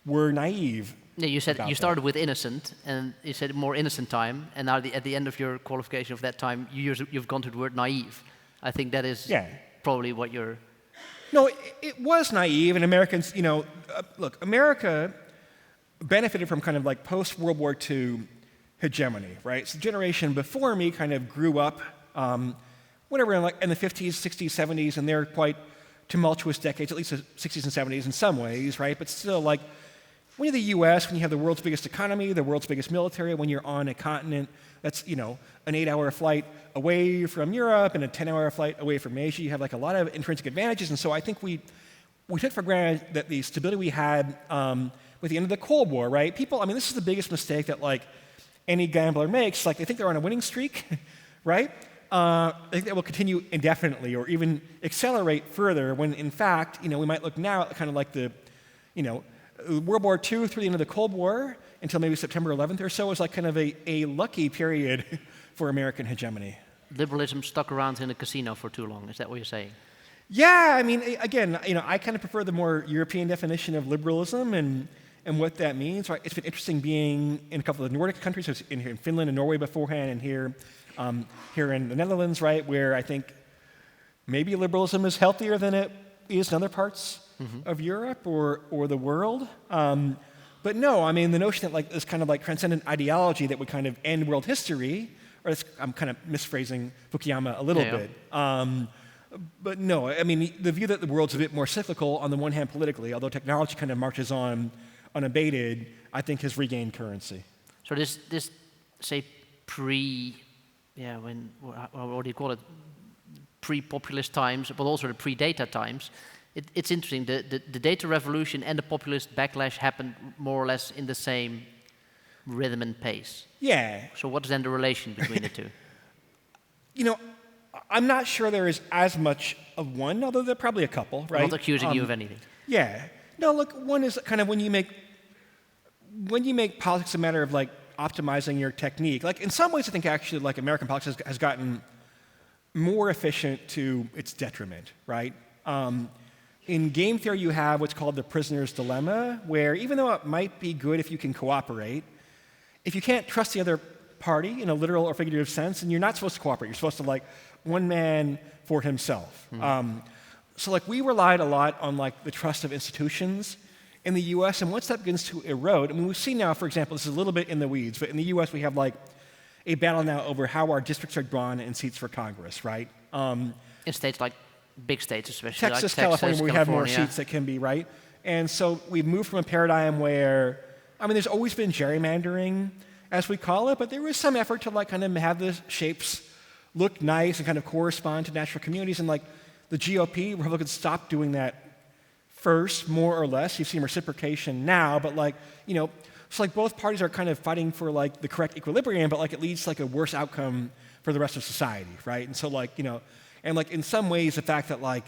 were naive. Yeah, you said you started with innocent, and you said more innocent time, and now at the end of your qualification of that time, you've gone to the word naive. I think that is probably what you're... No, it was naive, and Americans, look, America benefited from kind of like post-World War II hegemony, right? So the generation before me kind of grew up, whatever, in the 50s, 60s, 70s, and they're quite tumultuous decades, at least the 60s and 70s in some ways, right? But still, like, when you're the U.S., when you have the world's biggest economy, the world's biggest military, when you're on a continent that's, an 8-hour flight away from Europe and a 10-hour flight away from Asia, you have like a lot of intrinsic advantages. And so I think we took for granted that the stability we had with the end of the Cold War, right? People, I mean, this is the biggest mistake that like any gambler makes. Like they think they're on a winning streak, right? They think that will continue indefinitely or even accelerate further when in fact, we might look now at kind of like the, World War II through the end of the Cold War until maybe September 11th or so was like kind of a lucky period for American hegemony. Liberalism stuck around in a casino for too long, is that what you're saying? Yeah, I mean, again, I kind of prefer the more European definition of liberalism and what that means. Right? It's been interesting being in a couple of the Nordic countries, so in Finland and Norway beforehand, and here in the Netherlands, right, where I think maybe liberalism is healthier than it is in other parts of Europe or the world. But no, I mean, the notion that like this kind of like transcendent ideology that would kind of end world history, or I'm kind of misphrasing Fukuyama a little bit. But no, I mean, the view that the world's a bit more cyclical on the one hand politically, although technology kind of marches on unabated, I think has regained currency. So this say what do you call it? Pre-populist times, but also the pre-data times. It's interesting, the data revolution and the populist backlash happened more or less in the same rhythm and pace. Yeah. So what's then the relation between the two? I'm not sure there is as much of one, although there are probably a couple, right? I'm not accusing you of anything. Yeah. No, look, one is kind of when you make politics a matter of like optimizing your technique. Like in some ways I think actually like American politics has gotten more efficient to its detriment, right? In game theory, you have what's called the prisoner's dilemma, where even though it might be good if you can cooperate, if you can't trust the other party in a literal or figurative sense, and you're not supposed to cooperate, you're supposed to like one man for himself. So like we relied a lot on like the trust of institutions in the US, and once that begins to erode, I mean, we see now, for example, this is a little bit in the weeds, but in the US we have like a battle now over how our districts are drawn in seats for Congress, right? In states like big states, especially Texas, like California, where we have more California. seats that can be, right? And so we've moved from a paradigm where, I mean, there's always been gerrymandering, as we call it, but there was some effort to like kind of have the shapes look nice and kind of correspond to natural communities, and like the GOP, Republicans stopped doing that first, more or less. You've seen reciprocation now, but like, you know, so like both parties are kind of fighting for like the correct equilibrium, but like it leads to like a worse outcome for the rest of society, right? And so like, you know, and like in some ways the fact that like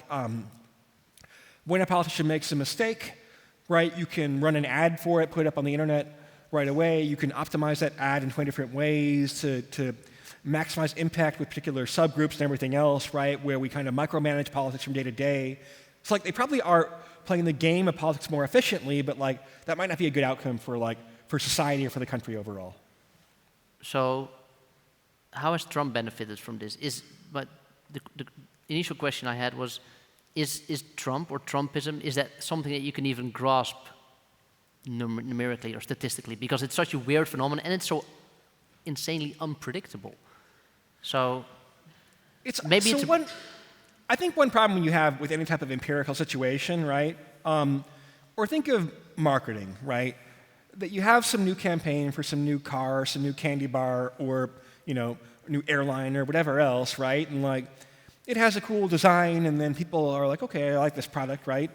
when a politician makes a mistake, right, you can run an ad for it, put it up on the internet right away. You can optimize that ad in 20 different ways to maximize impact with particular subgroups and everything else, right, where we kind of micromanage politics from day to day. It's like they probably are playing the game of politics more efficiently, but like that might not be a good outcome for society or for the country overall. So, how has Trump benefited from this? But the initial question I had was, is Trump or Trumpism, is that something that you can even grasp numerically or statistically? Because it's such a weird phenomenon and it's so insanely unpredictable. So, I think one problem you have with any type of empirical situation, right, or think of marketing, right, that you have some new campaign for some new car, some new candy bar, or, you know, new airline or whatever else, right, and like, it has a cool design, and then people are like, okay, I like this product, right?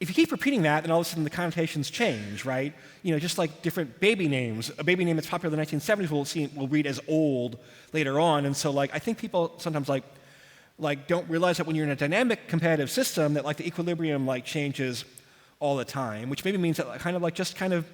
If you keep repeating that, then all of a sudden the connotations change, right? You know, just like different baby names. A baby name that's popular in the 1970s will read as old later on, and so like I think people sometimes like don't realize that when you're in a dynamic competitive system that like the equilibrium like changes all the time, which maybe means that like, kind of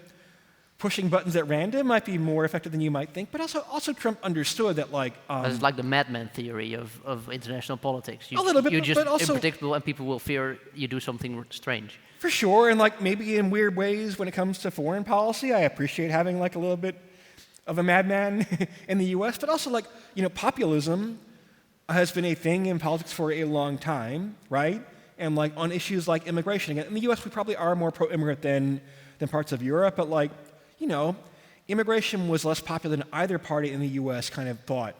pushing buttons at random might be more effective than you might think. But also Trump understood that like it's like the madman theory of international politics. A little bit, you're just but also unpredictable, and people will fear you do something strange. For sure, and like maybe in weird ways when it comes to foreign policy, I appreciate having like a little bit of a madman in the U.S. But also like, you know, populism has been a thing in politics for a long time, right? And like on issues like immigration, again, in the U.S. we probably are more pro-immigrant than parts of Europe, but like, you know, immigration was less popular than either party in the U.S. kind of thought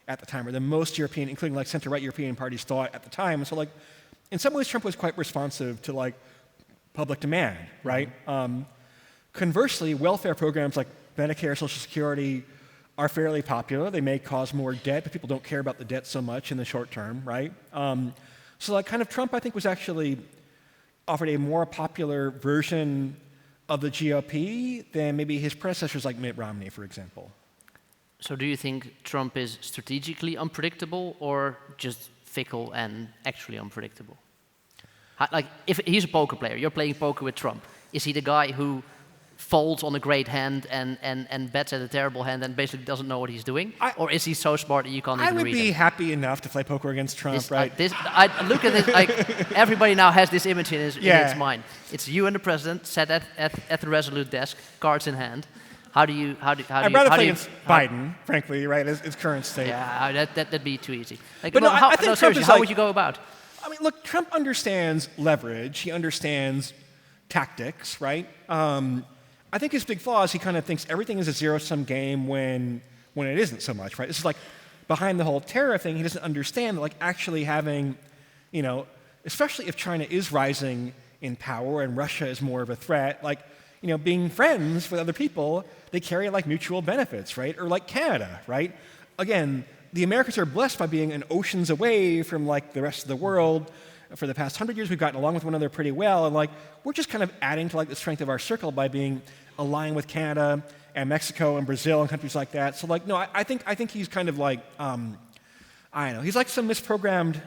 at the time, or than most European, including like center-right European parties thought at the time. And so like, in some ways Trump was quite responsive to like public demand, right? Conversely, welfare programs like Medicare, Social Security are fairly popular. They may cause more debt, but people don't care about the debt so much in the short term, right? So like kind of Trump, I think, was actually offered a more popular version of the GOP than maybe his predecessors like Mitt Romney, for example. So do you think Trump is strategically unpredictable or just fickle and actually unpredictable? Like, if he's a poker player, you're playing poker with Trump, is he the guy who folds on a great hand and bets at a terrible hand and basically doesn't know what he's doing? Or is he so smart that you can't even read him? I would be happy enough to play poker against Trump, right? I look at this, like, everybody now has this image in its mind. It's you and the president sat at the Resolute desk, cards in hand. I'd rather play against Biden, frankly, right, as current state. Yeah, that'd be too easy. Like, but I think seriously, how would you go about? I mean, look, Trump understands leverage. He understands tactics, right? I think his big flaw is he kind of thinks everything is a zero-sum game when it isn't so much, right? This is like behind the whole tariff thing. He doesn't understand that, like, actually having, you know, especially if China is rising in power and Russia is more of a threat, like, you know, being friends with other people, they carry like mutual benefits, right? Or like Canada, right? Again, the Americans are blessed by being an oceans away from like the rest of the world. For the past 100 years, we've gotten along with one another pretty well, and like we're just kind of adding to like the strength of our circle by being aligned with Canada and Mexico and Brazil and countries like that. So like, no, I think he's kind of like, I don't know, he's like some misprogrammed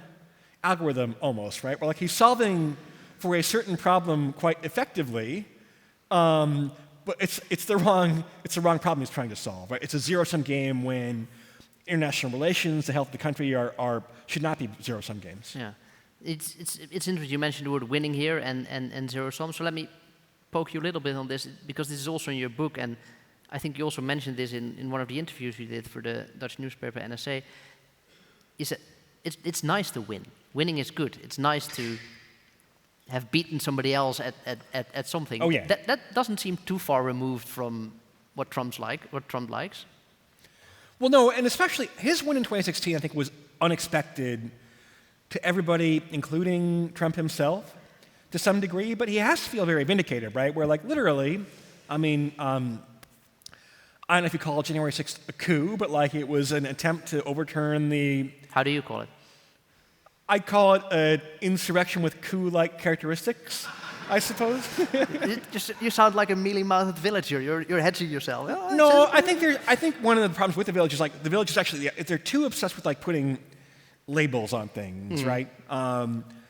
algorithm almost, right? Where like he's solving for a certain problem quite effectively, but it's the wrong problem he's trying to solve, right? It's a zero-sum game when international relations, the health of the country should not be zero-sum games. Yeah. It's interesting you mentioned the word winning here and zero sum. So let me poke you a little bit on this, because this is also in your book, and I think you also mentioned this in one of the interviews you did for the Dutch newspaper NSA. is that it's nice to win. Winning is good. It's nice to have beaten somebody else at something. Oh, yeah. That doesn't seem too far removed from what Trump likes. Well, no, and especially his win in 2016, I think, was unexpected to everybody, including Trump himself, to some degree. But he has to feel very vindicated, right? Where, like, literally, I mean, I don't know if you call January 6th a coup, but like it was an attempt to overturn the... How do you call it? I'd call it an insurrection with coup-like characteristics, I suppose. You sound like a mealy-mouthed villager. You're hedging yourself. No, I think one of the problems with the Village is like the Village is actually they're too obsessed with like putting labels on things, right?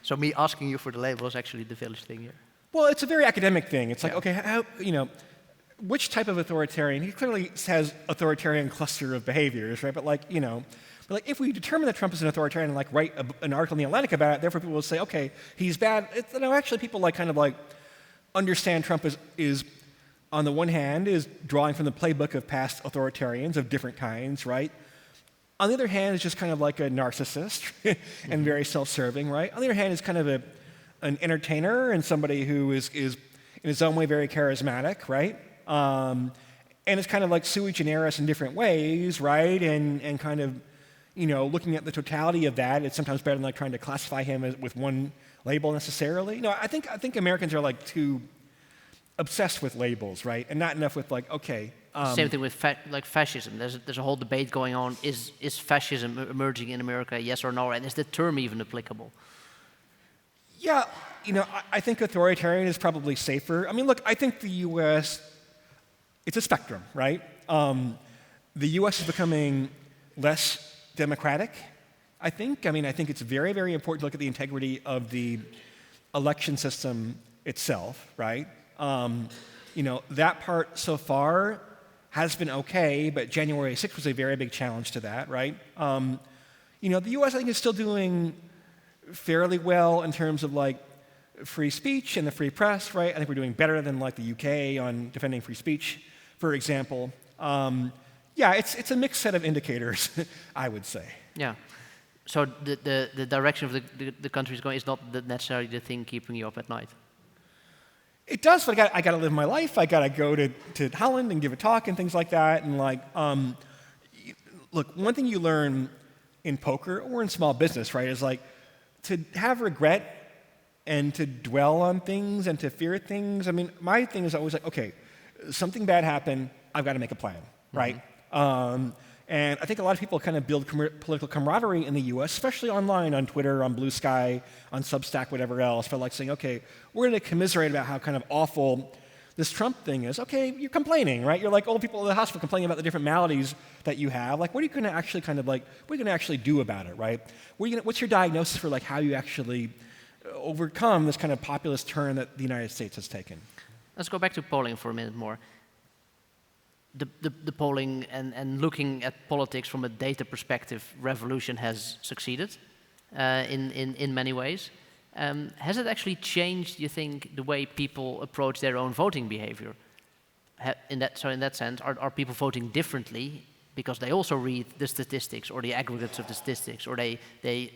So me asking you for the label is actually the Village thing here. Well, it's a very academic thing. It's like, okay, how, which type of authoritarian? He clearly has authoritarian cluster of behaviors, right? But like, but like if we determine that Trump is an authoritarian and like write an article in the Atlantic about it, therefore people will say, okay, he's bad. Actually, people like kind of like understand Trump is on the one hand is drawing from the playbook of past authoritarians of different kinds, right? On the other hand, is just kind of like a narcissist and very self-serving, right? On the other hand, is kind of an entertainer and somebody who is in his own way very charismatic, right? And it's kind of like sui generis in different ways, right? And kind of, looking at the totality of that, it's sometimes better than like trying to classify him with one label necessarily. No, I think Americans are like too obsessed with labels, right? And not enough with like, okay. Same thing with fascism. There's a whole debate going on. Is fascism emerging in America, yes or no? And is the term even applicable? Yeah, I think authoritarian is probably safer. I mean, look, I think the U.S., it's a spectrum, right? The U.S. is becoming less democratic, I think. I mean, I think it's very, very important to look at the integrity of the election system itself, right? That part so far has been okay, but January 6th was a very big challenge to that, right? The U.S., I think, is still doing fairly well in terms of like free speech and the free press, right? I think we're doing better than like the UK on defending free speech, for example. It's a mixed set of indicators, I would say. Yeah. So the direction of the country is going is not necessarily the thing keeping you up at night. It does, but I got to live my life. I got to go to Holland and give a talk and things like that. And like, look, one thing you learn in poker or in small business, right, is like to have regret and to dwell on things and to fear things. I mean, my thing is always like, okay, something bad happened. I've got to make a plan, right? And I think a lot of people kind of build political camaraderie in the U.S., especially online, on Twitter, on Blue Sky, on Substack, whatever else, for like saying, okay, we're going to commiserate about how kind of awful this Trump thing is. Okay, you're complaining, right? You're like old people in the hospital complaining about the different maladies that you have. Like, what are you going to actually kind of like, what are you going to actually do about it, right? What's your diagnosis for like how you actually overcome this kind of populist turn that the United States has taken? Let's go back to polling for a minute more. The polling and looking at politics from a data perspective, Revolution has succeeded in many ways. Has it actually changed, you think, the way people approach their own voting behavior? In that sense, are people voting differently because they also read the statistics or the aggregates of the statistics, or they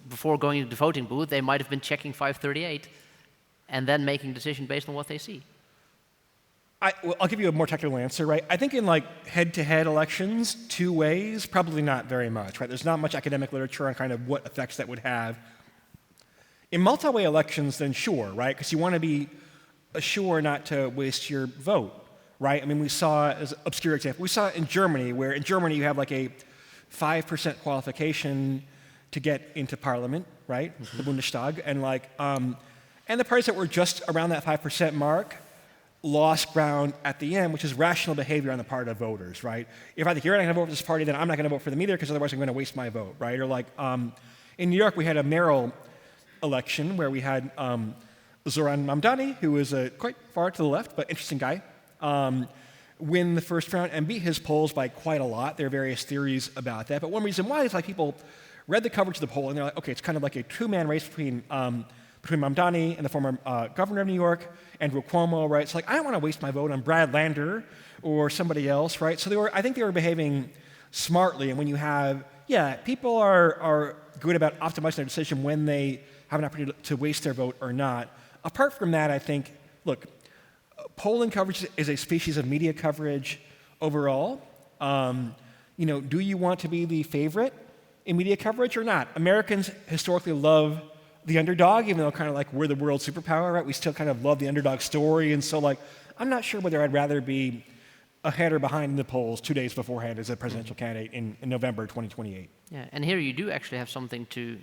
before going to the voting booth, they might have been checking FiveThirtyEight and then making a decision based on what they see? I'll give you a more technical answer, right? I think in like head-to-head elections, two ways, probably not very much, right? There's not much academic literature on kind of what effects that would have. In multi-way elections, then sure, right? Because you want to be sure not to waste your vote, right? I mean, we saw, as an obscure example, we saw it in Germany, where in Germany you have like a 5% qualification to get into parliament, right? The Bundestag, and like, and the parties that were just around that 5% mark lost ground at the end, which is rational behavior on the part of voters, right? If I think you're not going to vote for this party, then I'm not going to vote for them either, because otherwise I'm going to waste my vote, right? Or like in New York, we had a mayoral election where we had Zoran Mamdani, who was quite far to the left, but interesting guy, win the first round and beat his polls by quite a lot. There are various theories about that, but one reason why is like people read the coverage of the poll and they're like, okay, it's kind of like a two-man race between Mamdani and the former governor of New York, Andrew Cuomo, right? So like, I don't want to waste my vote on Brad Lander or somebody else, right? So I think they were behaving smartly, and when you have yeah, people are good about optimizing their decision when they have an opportunity to waste their vote or not. Apart from that, I think, look, polling coverage is a species of media coverage overall. Do you want to be the favorite in media coverage or not? Americans historically love the underdog, even though kind of like we're the world superpower, right? We still kind of love the underdog story, and so like I'm not sure whether I'd rather be ahead or behind in the polls 2 days beforehand as a presidential candidate in November 2028. Yeah, and here you do actually have something to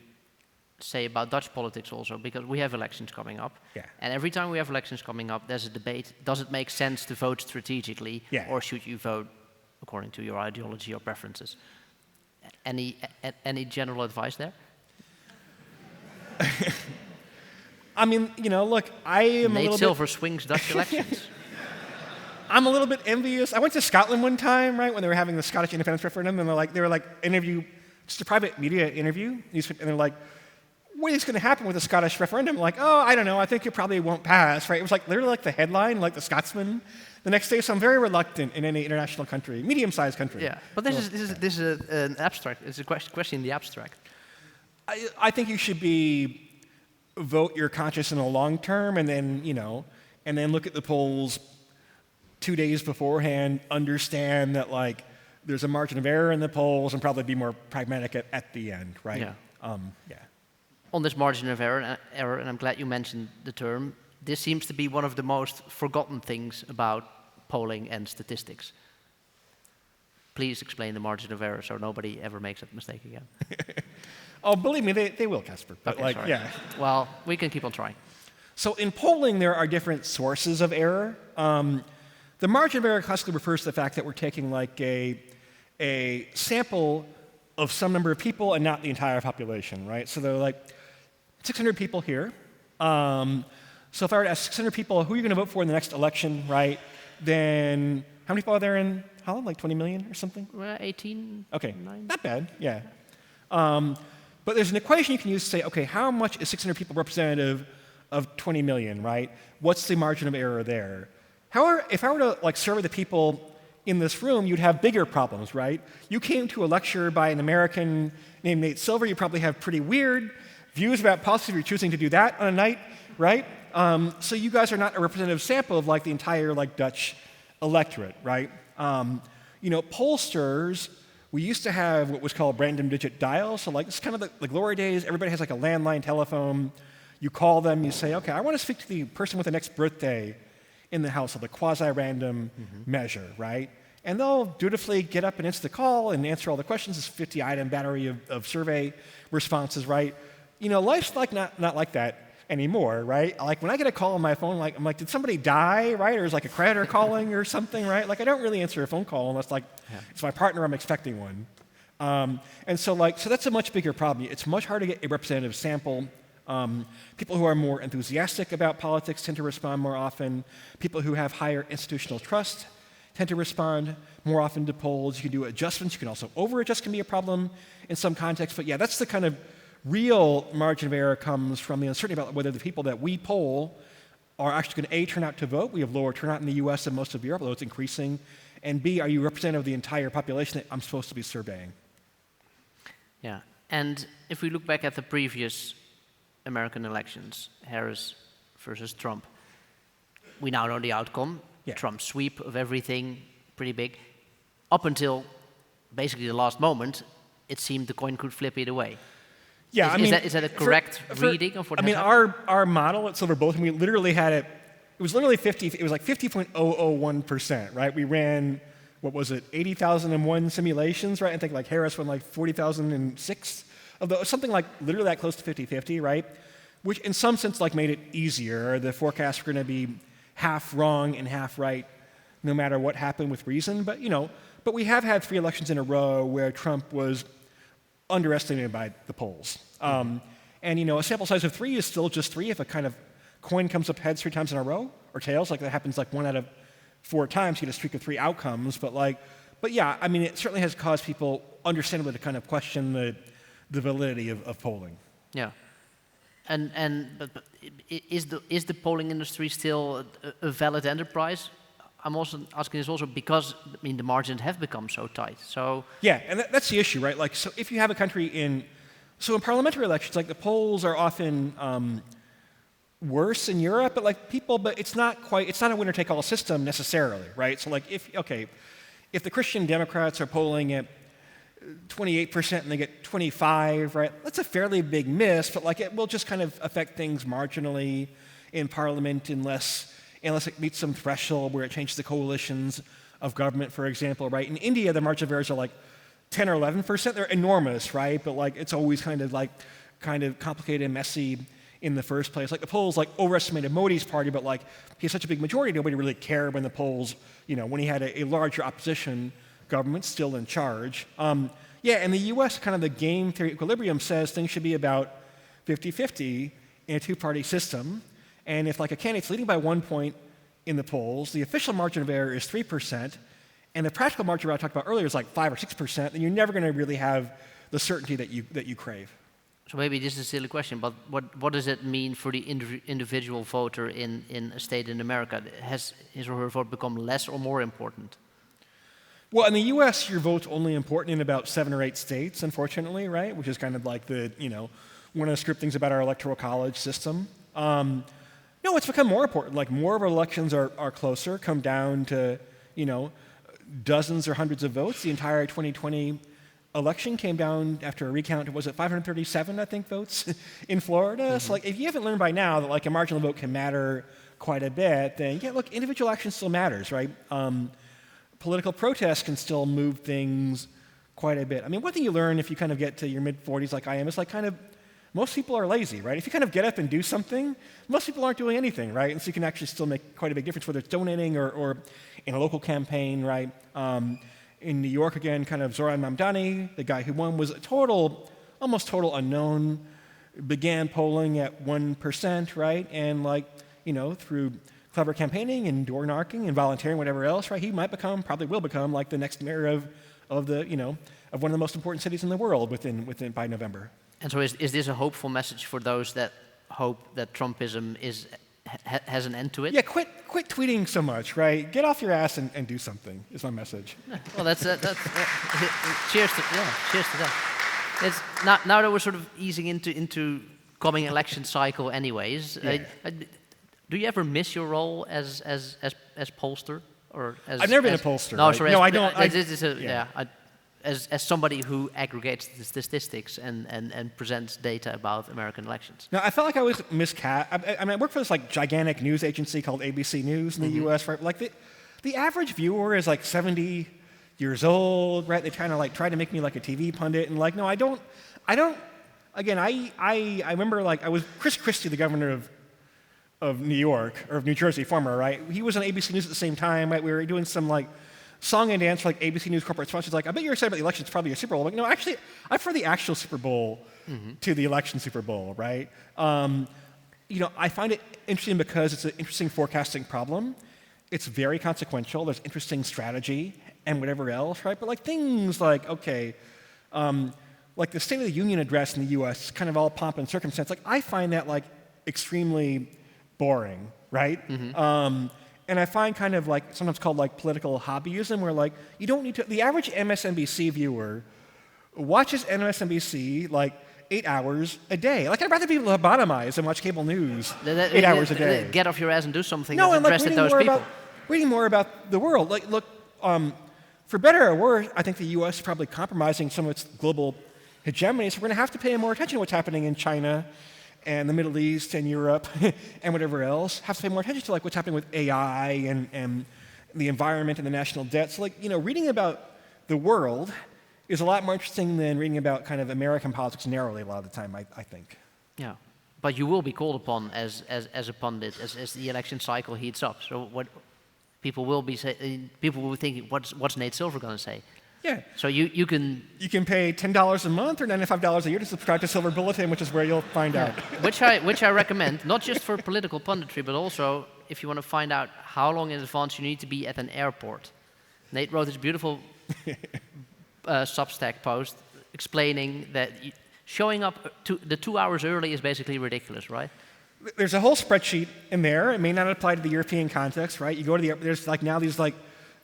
say about Dutch politics also, because we have elections coming up. Yeah. And every time we have elections coming up, there's a debate. Does it make sense to vote strategically, or should you vote according to your ideology or preferences? Any general advice there? I mean, look, I am Nate a little Silver swings Dutch elections. I'm a little bit envious. I went to Scotland one time, right, when they were having the Scottish independence referendum, and they were like just a private media interview, and they're like, what is going to happen with the Scottish referendum? I'm like, oh, I don't know, I think it probably won't pass, right? It was like literally like the headline, like the Scotsman the next day, so I'm very reluctant in any international country, medium-sized country. Yeah, but this is an abstract, it's a question in the abstract. I think you should vote your conscience in the long term, and then look at the polls 2 days beforehand, understand that like there's a margin of error in the polls, and probably be more pragmatic at the end, right? Yeah. On this margin of error, and I'm glad you mentioned the term, this seems to be one of the most forgotten things about polling and statistics. Please explain the margin of error so nobody ever makes that mistake again. Oh, believe me, they will, Casper. But okay, sorry. Yeah. Well, we can keep on trying. So in polling, there are different sources of error. The margin of error classically refers to the fact that we're taking like a sample of some number of people and not the entire population, right? So there are like 600 people here. So if I were to ask 600 people, who are you going to vote for in the next election, right? Then how many people are there in Holland? Like 20 million or something? 18. Okay, 9. not bad, yeah. But there's an equation you can use to say, okay, how much is 600 people representative of 20 million, right? What's the margin of error there? However, if I were to like survey the people in this room, you'd have bigger problems, right? You came to a lecture by an American named Nate Silver, you probably have pretty weird views about policy if you're choosing to do that on a night, right? So you guys are not a representative sample of like the entire like Dutch electorate, right? Pollsters, we used to have what was called random digit dials. So like it's kind of the glory days. Everybody has like a landline telephone. You call them, you say, okay, I want to speak to the person with the next birthday in the household, a quasi-random measure, right? And they'll dutifully get up and answer the call and answer all the questions. This 50-item battery of survey responses, right? Life's like not like that anymore, right? Like when I get a call on my phone, I'm like, did somebody die, right? Or is like a creditor calling or something, right? Like I don't really answer a phone call unless it's my partner, I'm expecting one. And so that's a much bigger problem. It's much harder to get a representative sample. People who are more enthusiastic about politics tend to respond more often. People who have higher institutional trust tend to respond more often to polls. You can do adjustments. You can also over-adjust, can be a problem in some contexts. But yeah, that's the kind of real margin of error comes from the uncertainty about whether the people that we poll are actually going to, A, turn out to vote. We have lower turnout in the US than most of Europe, although it's increasing. And B, are you representative of the entire population that I'm supposed to be surveying? Yeah, and if we look back at the previous American elections, Harris versus Trump, we now know the outcome. Yeah. Trump's sweep of everything, pretty big. Up until basically the last moment, it seemed the coin could flip either way. Yeah, is that a correct reading of what happened? Our model at Silver Bulletin, we literally had it. It was literally 50. It was like 50.001%, right? We ran, what was it, 80,001 simulations, right? I think like Harris won like 40,006 of those, something like literally that close to 50-50, right? Which in some sense like made it easier. The forecasts were going to be half wrong and half right, no matter what happened with reason. But but we have had 3 elections in a row where Trump was underestimated by the polls. And a sample size of 3 is still just 3 if a kind of coin comes up heads 3 times in a row, or tails, like that happens like 1 out of 4 times, you get a streak of 3 outcomes. But yeah, it certainly has caused people understandably to kind of question the validity of polling. Yeah. But is the polling industry still a valid enterprise? I'm also asking this also because the margins have become so tight. So yeah, and that's the issue, right? Like, so if you have a country in parliamentary elections, like the polls are often worse in Europe, but it's not a winner-take-all system necessarily, right? So like, if the Christian Democrats are polling at 28% and they get 25, right? That's a fairly big miss, but like it will just kind of affect things marginally in Parliament unless it meets some threshold where it changes the coalitions of government, for example, right? In India, the margin of errors are like 10 or 11%. They're enormous, right? But like it's always kind of complicated and messy in the first place. Like the polls overestimated Modi's party, but like he has such a big majority, nobody really cared when the polls, when he had a larger opposition government still in charge. In the US, kind of the game theory equilibrium says things should be about 50-50 in a two-party system. And if like a candidate's leading by 1 point in the polls, the official margin of error is 3%, and the practical margin I talked about earlier is like 5 or 6%, then you're never going to really have the certainty that you crave. So maybe this is a silly question, but what does it mean for the individual voter in a state in America? Has his or her vote become less or more important? Well, in the US, your vote's only important in about 7 or 8 states, unfortunately, right? Which is kind of like one of the script things about our electoral college system. No, it's become more important. Like more of our elections are closer, come down to, dozens or hundreds of votes. The entire 2020 election came down after a recount, was it 537, I think, votes in Florida? Mm-hmm. So like, if you haven't learned by now that like a marginal vote can matter quite a bit, then yeah, look, individual action still matters, right? Political protest can still move things quite a bit. I mean, one thing you learn if you kind of get to your mid-40s like I am is like kind of most people are lazy, right? If you kind of get up and do something, most people aren't doing anything, right? And so you can actually still make quite a big difference, whether it's donating or in a local campaign, right? In New York, again, kind of Zoran Mamdani, the guy who won, was a almost total unknown, began polling at 1%, right? And through clever campaigning and door knocking and volunteering, whatever else, right? He probably will become like the next mayor of one of the most important cities in the world by November. And so is this a hopeful message for those that hope that Trumpism has an end to it? Yeah, quit tweeting so much, right? Get off your ass and do something, is my message. Well, that's cheers to that. It's now that we're sort of easing into coming election cycle anyways, yeah. Do you ever miss your role as pollster? Or I've never been a pollster. No, right? sorry. No, I don't. As somebody who aggregates the statistics and presents data about American elections. No, I felt like I always miscast. I work for this gigantic news agency called ABC News in the U.S. Right? Like the average viewer is 70 years old, right? They try to make me like a TV pundit, and no, I don't. Again, I remember I was Chris Christie, the governor of New York or of New Jersey, former, right? He was on ABC News at the same time, right? We were doing some song and dance for ABC News corporate sponsors. I bet you're excited about the election. It's probably a Super Bowl. No, actually, I prefer the actual Super Bowl to the election Super Bowl, right? I find it interesting because it's an interesting forecasting problem. It's very consequential. There's interesting strategy and whatever else, right? But things like the State of the Union address in the U.S., kind of all pomp and circumstance. I find that extremely boring, right? And I find kind of sometimes called political hobbyism, where you don't need to. The average MSNBC viewer watches MSNBC 8 hours a day. I'd rather be lobotomized than watch cable news 8 hours a day. Get off your ass and do something. No, and address those people. Reading more about the world. For better or worse, I think the U.S. is probably compromising some of its global hegemony. So we're going to have to pay more attention to what's happening in China and the Middle East and Europe and whatever else. Have to pay more attention to what's happening with AI and the environment and the national debt. So reading about the world is a lot more interesting than reading about kind of American politics narrowly a lot of the time, I think. Yeah, but you will be called upon as a pundit as the election cycle heats up. So what people will be thinking, what's Nate Silver going to say? Yeah. So you can pay $10 a month or $95 a year to subscribe to Silver Bulletin, which is where you'll find out. Which I recommend, not just for political punditry, but also if you want to find out how long in advance you need to be at an airport. Nate wrote this beautiful Substack post explaining that showing up the 2 hours early is basically ridiculous, right? there's a whole spreadsheet in there. It may not apply to the European context, right? You go to there's like now these like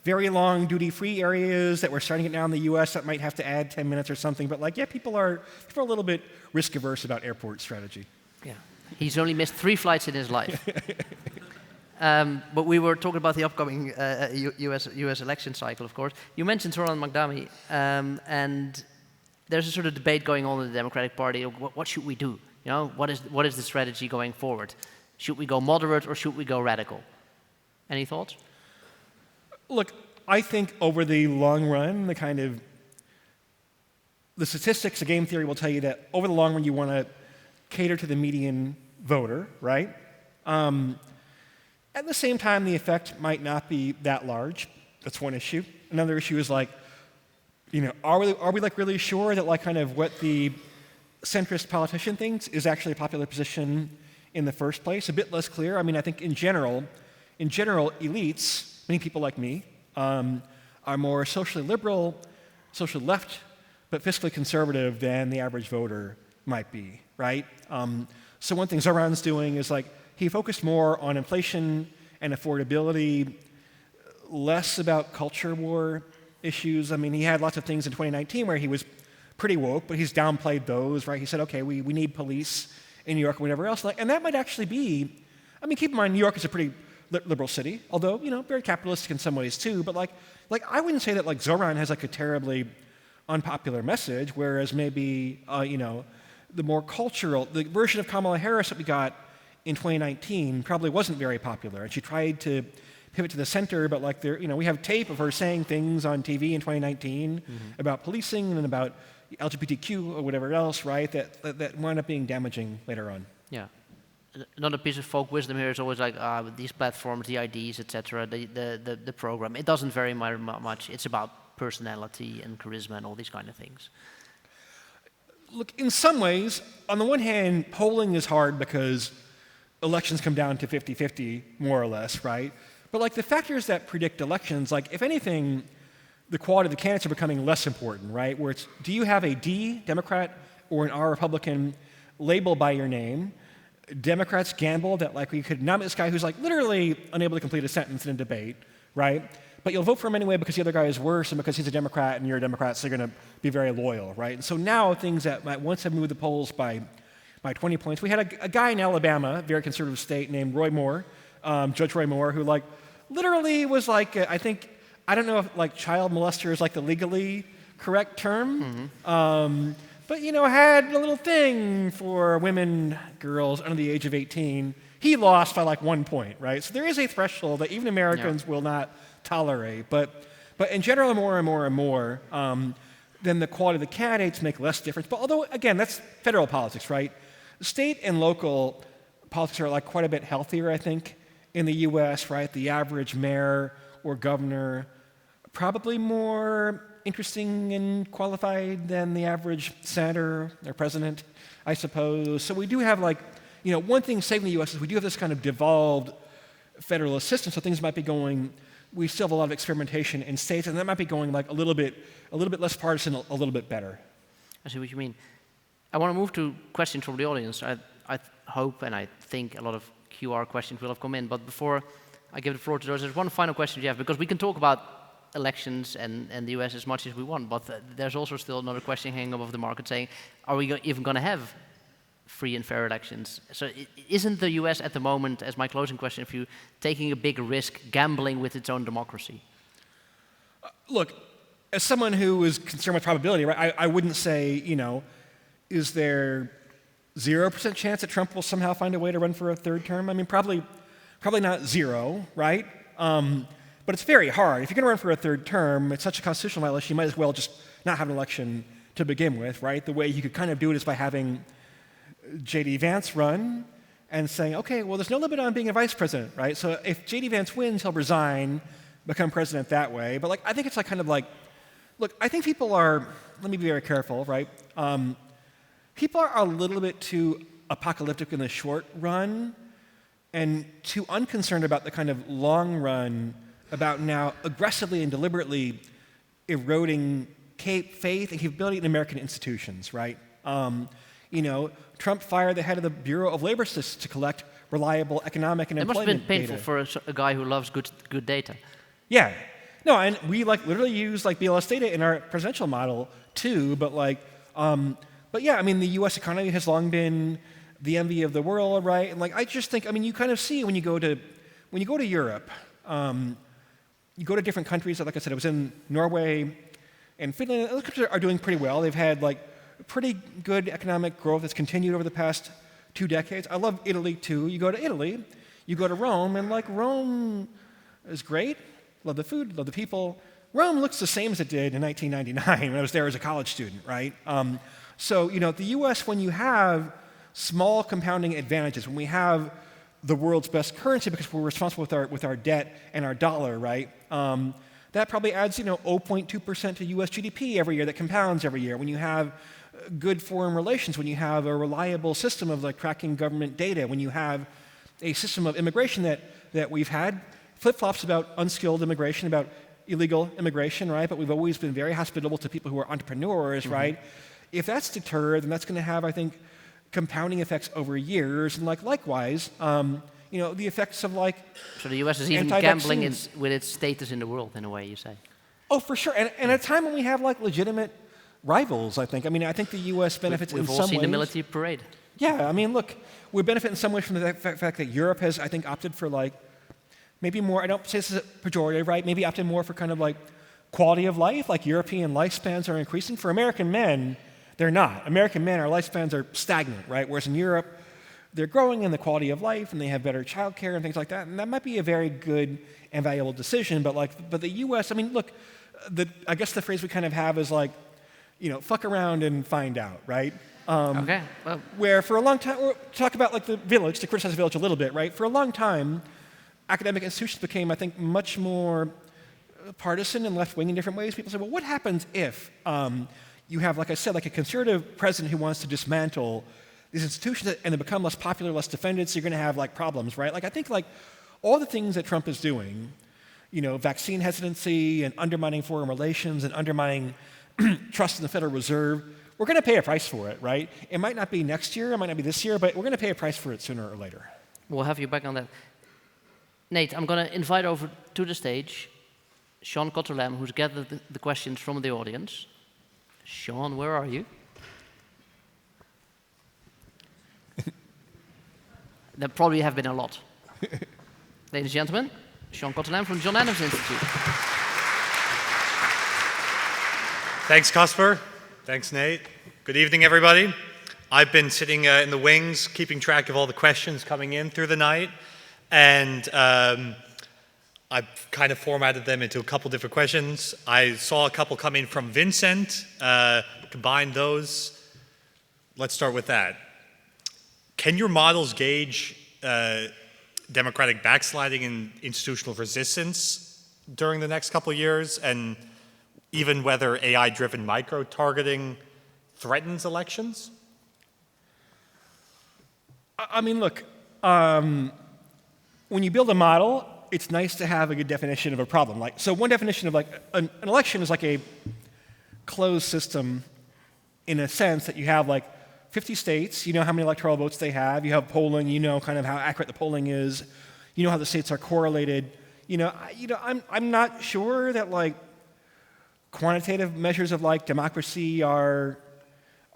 very long duty-free areas that we're starting it now in the U.S. that might have to add 10 minutes or something. But like, yeah, people are a little bit risk-averse about airport strategy. Yeah, he's only missed 3 flights in his life. But we were talking about the upcoming U.S. election cycle, of course. You mentioned Zoran Magdami, and there's a sort of debate going on in the Democratic Party. What should we do? You know, what is the strategy going forward? Should we go moderate or should we go radical? Any thoughts? Look, I think over the long run, the statistics, the game theory will tell you that over the long run you want to cater to the median voter, right? At the same time, the effect might not be that large. That's one issue. Another issue is like, you know, are we like really sure that like kind of what the centrist politician thinks is actually a popular position in the first place? A bit less clear. I mean, I think in general, elites, many people like me, are more socially liberal, socially left, but fiscally conservative than the average voter might be, right? So one thing Zoran's doing is like, he focused more on inflation and affordability, less about culture war issues. I mean, he had lots of things in 2019 where he was pretty woke, but he's downplayed those, right? He said, okay, we need police in New York or whatever else. And that might actually be, I mean, keep in mind, New York is a pretty liberal city, although, you know, very capitalistic in some ways too. But like I wouldn't say that like Zoran has like a terribly unpopular message, whereas maybe, you know, the more cultural, the version of Kamala Harris that we got in 2019 probably wasn't very popular. And she tried to pivot to the center, but like there, you know, we have tape of her saying things on TV in 2019 about policing and about LGBTQ or whatever else, right, that wound up being damaging later on. Yeah. Another piece of folk wisdom here is always like, with these platforms, the IDs, etc., the program, it doesn't vary much. It's about personality and charisma and all these kind of things. Look, in some ways, on the one hand, polling is hard because elections come down to 50-50, more or less, right? But like the factors that predict elections, like if anything, the quality of the candidates are becoming less important, right? Where it's, do you have a D, Democrat, or an R, Republican, label by your name? Democrats gamble that like we could nominate this guy who's like literally unable to complete a sentence in a debate, right? But you'll vote for him anyway because the other guy is worse and because he's a Democrat and you're a Democrat, so you're going to be very loyal, right? And so now things that might once have moved the polls by 20 points. We had a guy in Alabama, a very conservative state, named Roy Moore, Judge Roy Moore, who like literally was like, I don't know if like child molester is like the legally correct term, but you know, had a little thing for women, girls under the age of 18. He lost by like 1 point, right? So there is a threshold that even Americans will not tolerate. But in general, more and more and more, then the quality of the candidates make less difference. But although, again, that's federal politics, right? State and local politics are like quite a bit healthier, I think, in the U.S., right? The average mayor or governor probably more interesting and qualified than the average senator or president, I suppose. So we do have like, you know, one thing saving the U.S. is we do have this kind of devolved federal system, so things might be going, we still have a lot of experimentation in states, and that might be going like a little bit less partisan, a little bit better. I see what you mean. I want to move to questions from the audience. I hope and I think a lot of QR questions will have come in, but before I give the floor to those, there's one final question you have, because we can talk about elections and the US as much as we want, but there's also still another question hanging above the market saying, are we even going to have free and fair elections? So isn't the US at the moment, as my closing question for you, taking a big risk, gambling with its own democracy? Look, as someone who is concerned with probability, right, I wouldn't say, you know, is there 0% chance that Trump will somehow find a way to run for a third term? I mean, probably not zero, right? But it's very hard. If you're going to run for a third term, it's such a constitutional violation, you might as well just not have an election to begin with, right? The way you could kind of do it is by having J.D. Vance run and saying, okay, well, there's no limit on being a vice president, right? So if J.D. Vance wins, he'll resign, become president that way. But like, I think it's like kind of like, look, I think people are, let me be very careful, right? People are a little bit too apocalyptic in the short run and too unconcerned about the kind of long run about now aggressively and deliberately eroding faith and capability in American institutions, right? You Trump fired the head of the Bureau of Labor Statistics to collect reliable economic and It must have employment been painful data. for a guy who loves good data. Yeah. No, and we literally use BLS data in our presidential model too, but yeah, I mean, the U.S. economy has long been the envy of the world, right? And I just think, I mean, you kind of see when you go to Europe, you go to different countries. Like I said, I was in Norway and Finland. Those countries are doing pretty well. They've had pretty good economic growth that's continued over the past 2 decades. I love Italy too. You go to Italy, you go to Rome, and Rome is great. Love the food, love the people. Rome looks the same as it did in 1999 when I was there as a college student, right? So, the U.S., when you have small compounding advantages, when we have the world's best currency because we're responsible with our debt and our dollar, right? That probably adds, 0.2% to U.S. GDP every year that compounds every year. When you have good foreign relations, when you have a reliable system of tracking government data, when you have a system of immigration that we've had flip-flops about unskilled immigration, about illegal immigration, right? But we've always been very hospitable to people who are entrepreneurs, right? If that's deterred, then that's going to have, I think, compounding effects over years, and likewise, the effects of So the U.S. is even gambling with its status in the world, in a way, you say. Oh, for sure, and at a time when we have legitimate rivals, I think. I mean, I think the U.S. benefits in some ways. We've all seen the military parade. Yeah, I mean, look, we benefit in some ways from the fact that Europe has, I think, opted for maybe more. I don't say this is pejorative, right? Maybe opted more for kind of quality of life. European lifespans are increasing. For American men, they're not. American men, our lifespans are stagnant, right? Whereas in Europe, they're growing in the quality of life, and they have better child care and things like that. And that might be a very good and valuable decision. But the U.S., I mean, look, I guess the phrase we kind of have is fuck around and find out, right? Okay. Well, where for a long time, talk about the village, to criticize the village a little bit, right? For a long time, academic institutions became, I think, much more partisan and left-wing in different ways. People say, well, what happens if you have, like I said, a conservative president who wants to dismantle these institutions and they become less popular, less defended, so you're going to have problems, right? I think all the things that Trump is doing, vaccine hesitancy and undermining foreign relations and undermining trust in the Federal Reserve, we're going to pay a price for it, right? It might not be next year, it might not be this year, but we're going to pay a price for it sooner or later. We'll have you back on that. Nate, I'm going to invite over to the stage Sean Cotterlam, who's gathered the questions from the audience. Sean, where are you? There probably have been a lot. Ladies and gentlemen, Sean Cotterlam from John Adams Institute. Thanks, Casper. Thanks, Nate. Good evening, everybody. I've been sitting in the wings, keeping track of all the questions coming in through the night, and I've kind of formatted them into a couple different questions. I saw a couple come in from Vincent, combined those. Let's start with that. Can your models gauge democratic backsliding and institutional resistance during the next couple of years, and even whether AI-driven micro-targeting threatens elections? I mean, look, when you build a model, it's nice to have a good definition of a problem. So one definition of an election is a closed system in a sense that you have 50 states, you know how many electoral votes they have, you have polling, you know kind of how accurate the polling is, you know how the states are correlated. I'm not sure that quantitative measures of democracy are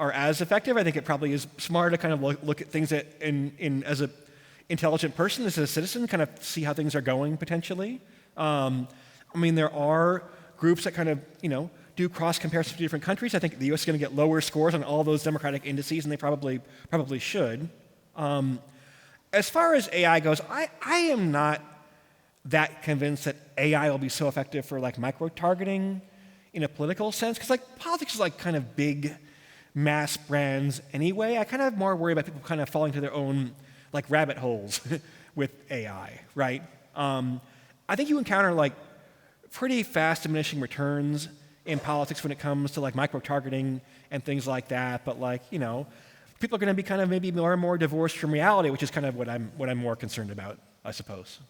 as effective. I think it probably is smarter to kind of look at things that as an intelligent person, as a citizen, kind of see how things are going potentially. I mean, there are groups that kind of do cross comparisons to different countries. I think the U.S. is going to get lower scores on all those democratic indices, and they probably should. As far as AI goes, I am not that convinced that AI will be so effective for micro-targeting in a political sense, because politics is kind of big mass brands anyway. I kind of more worry about people kind of falling to their own rabbit holes with AI, right? I think you encounter pretty fast diminishing returns in politics when it comes to micro-targeting and things like that, but people are going to be kind of maybe more and more divorced from reality, which is kind of what I'm more concerned about, I suppose.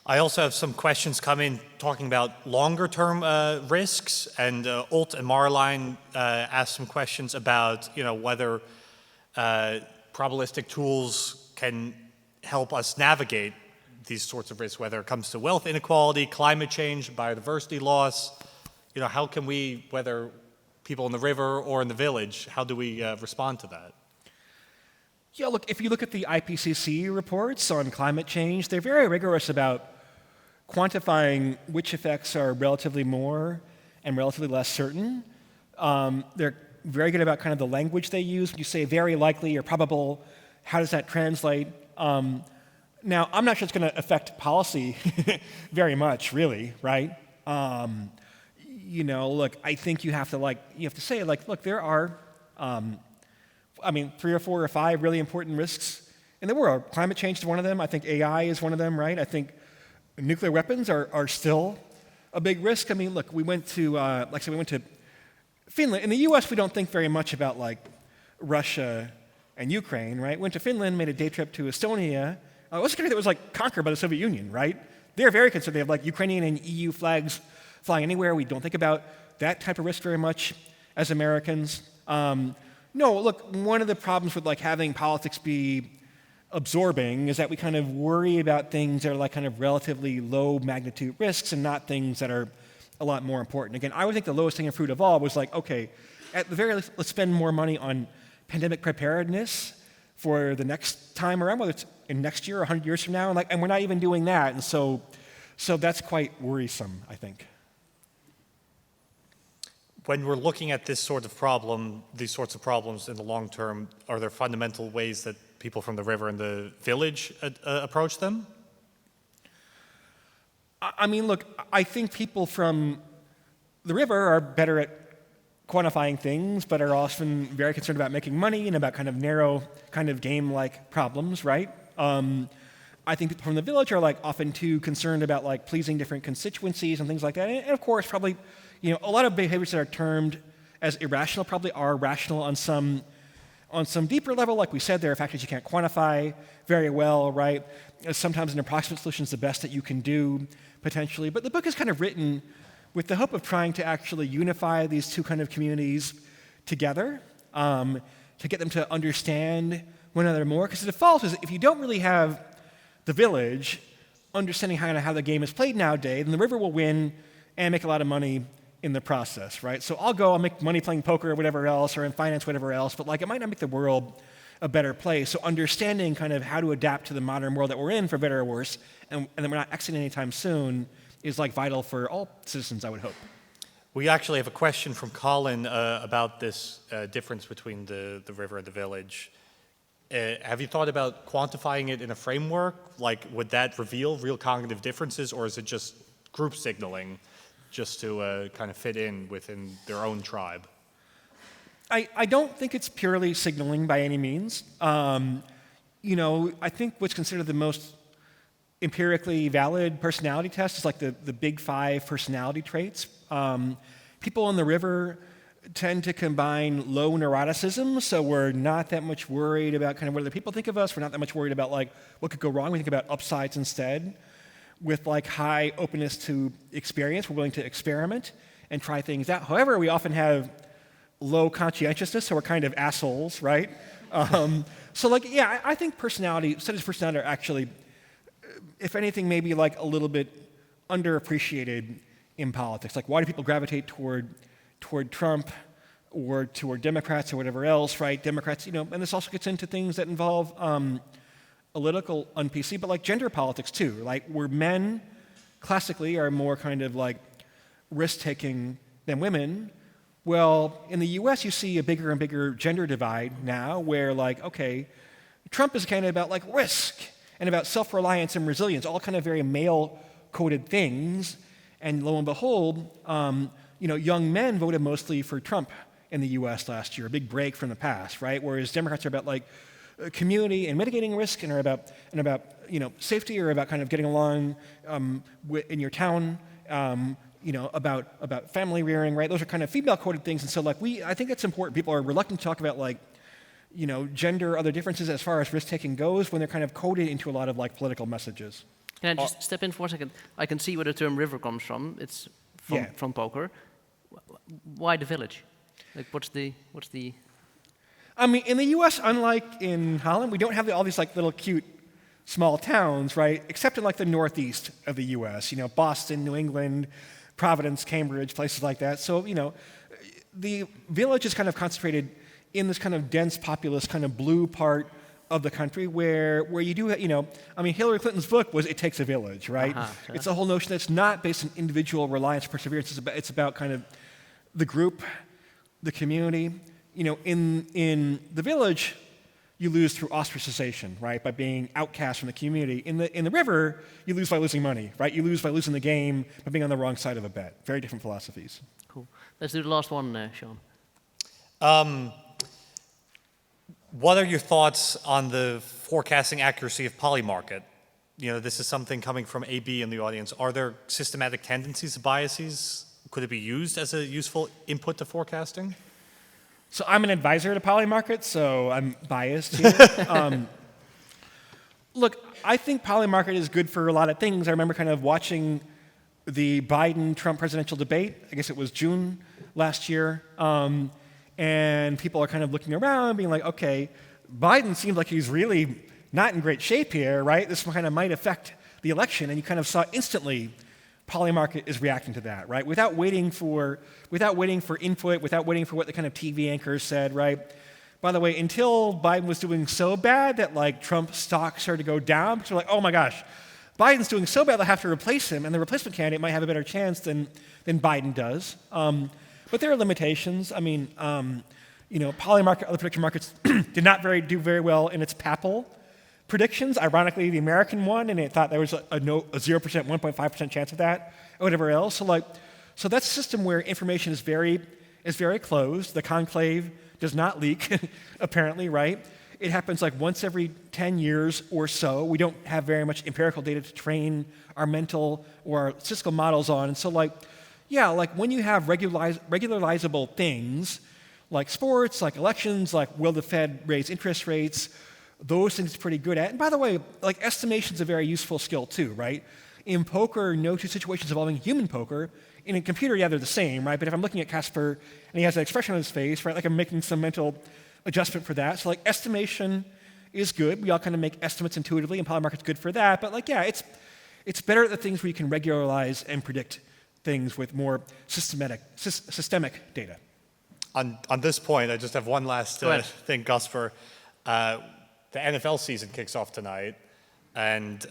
I also have some questions come in talking about longer-term risks, and Alt and Marline asked some questions about whether probabilistic tools can help us navigate these sorts of risks, whether it comes to wealth inequality, climate change, biodiversity loss. How can we, whether people in the river or in the village, how do we respond to that? Yeah, look, if you look at the IPCC reports on climate change, they're very rigorous about quantifying which effects are relatively more and relatively less certain. They're very good about kind of the language they use. When you say very likely or probable, how does that translate? Now, I'm not sure it's going to affect policy very much, really, right? Look, I think you have to say, look, there are, 3 or 4 or 5 really important risks in the world. Climate change is one of them. I think AI is one of them, right? I think nuclear weapons are still a big risk. Look, we went to, we went to Finland. In the US, we don't think very much about, Russia and Ukraine, right? Went to Finland, made a day trip to Estonia. It was a country that was, conquered by the Soviet Union, right? They're very concerned. They have, Ukrainian and EU flags flying anywhere. We don't think about that type of risk very much as Americans. No, look, one of the problems with, having politics be absorbing is that we kind of worry about things that are, kind of relatively low magnitude risks and not things that are a lot more important. Again, I would think the lowest hanging fruit of all was okay, at the very least, let's spend more money on pandemic preparedness for the next time around, whether it's in next year or 100 years from now, and we're not even doing that, and so that's quite worrisome, I think. When we're looking at this sort of problem, these sorts of problems in the long term, are there fundamental ways that people from the river and the village approach them? Look, I think people from the river are better at quantifying things, but are often very concerned about making money and about kind of narrow, kind of game-like problems, right? I think people from the village are often too concerned about pleasing different constituencies and things like that. And of course, probably, a lot of behaviors that are termed as irrational probably are rational on some deeper level. Like we said, there are factors you can't quantify very well, right? Sometimes an approximate solution is the best that you can do, potentially. But the book is kind of written with the hope of trying to actually unify these two kind of communities together, to get them to understand one another more. Because the default is if you don't really have the village understanding how the game is played nowadays, then the river will win and make a lot of money in the process, right? So I'll make money playing poker or whatever else, or in finance, whatever else, but it might not make the world a better place. So understanding kind of how to adapt to the modern world that we're in, for better or worse, and that we're not exiting anytime soon, is vital for all citizens, I would hope. We actually have a question from Colin about this difference between the river and the village. Have you thought about quantifying it in a framework? Would that reveal real cognitive differences, or is it just group signaling just to kind of fit in within their own tribe? I don't think it's purely signaling by any means. I think what's considered the most empirically valid personality test is the big 5 personality traits. People on the river tend to combine low neuroticism, so we're not that much worried about kind of what other people think of us. We're not that much worried about what could go wrong. We think about upsides instead. With high openness to experience, we're willing to experiment and try things out. However, we often have low conscientiousness, so we're kind of assholes, right? I think studies of personality are actually, if anything, maybe a little bit underappreciated in politics. Why do people gravitate toward Trump or toward Democrats or whatever else, right? Democrats, and this also gets into things that involve political un-PC, but gender politics too. Where men classically are more kind of risk-taking than women. Well, in the US, you see a bigger and bigger gender divide now where okay, Trump is a candidate about risk and about self-reliance and resilience, all kind of very male-coded things. And lo and behold, young men voted mostly for Trump in the US last year, a big break from the past, right? Whereas Democrats are about community and mitigating risk and are about safety, or about kind of getting along in your town, about family rearing, right? Those are kind of female-coded things, and so I think that's important. People are reluctant to talk about gender, other differences as far as risk-taking goes when they're kind of coded into a lot of political messages. Can I just step in for a second? I can see where the term river comes from. It's from poker. Why the village? What's the I mean, in the U.S., unlike in Holland, we don't have all these like little cute small towns, right? Except in like the northeast of the U.S. You know, Boston, New England, Providence, Cambridge, places like that. So you know, the village is kind of concentrated in this kind of dense, populous, kind of blue part of the country where you do, you know, I mean, Hillary Clinton's book was "It Takes a Village," right? Sure. It's a whole notion that's not based on individual reliance, perseverance. It's about kind of the group, the community. You know, in the village, you lose through ostracization, right? By being outcast from the community. In the river, you lose by losing money, right? You lose by losing the game, by being on the wrong side of a bet. Very different philosophies. Cool. Let's do the last one, Sean. What are your thoughts on the forecasting accuracy of polymarket? You know, this is something coming from AB in the audience. Are there systematic tendencies, biases? Could it be used as a useful input to forecasting? So I'm an advisor to Polymarket, so I'm biased here. Look, I think Polymarket is good for a lot of things. I remember kind of watching the Biden-Trump presidential debate. I guess it was June last year. And people are kind of looking around, being like, okay, Biden seems like he's really not in great shape here, right? This kind of might affect the election. And you kind of saw instantly Polymarket is reacting to that, right? Without waiting for input, without waiting for what the kind of TV anchors said, right? By the way, until Biden was doing so bad that like Trump stock started to go down, because we're like, oh my gosh, Biden's doing so bad they'll have to replace him, and the replacement candidate might have a better chance than Biden does. But there are limitations. I mean, you know, Polymarket, other prediction markets did not do very well in its PAPL predictions. Ironically, the American one, and it thought there was a 0%, 1.5% chance of that, or whatever else. So that's a system where information is very closed. The conclave does not leak, apparently, right? It happens like once every 10 years or so. We don't have very much empirical data to train our mental or our statistical models on. And so yeah, like when you have regularizable things, like sports, like elections, like will the Fed raise interest rates, those things it's pretty good at. And by the way, like estimation is a very useful skill too, right? In poker, no two situations involving human poker. In a computer, yeah, they're the same, right? But if I'm looking at Casper and he has an expression on his face, right, like I'm making some mental adjustment for that. So like estimation is good. We all kind of make estimates intuitively, and Polymarket's good for that. But like, yeah, it's better at the things where you can regularize and predict things with more systemic data. On this point, I just have one last thing, Casper. The NFL season kicks off tonight, and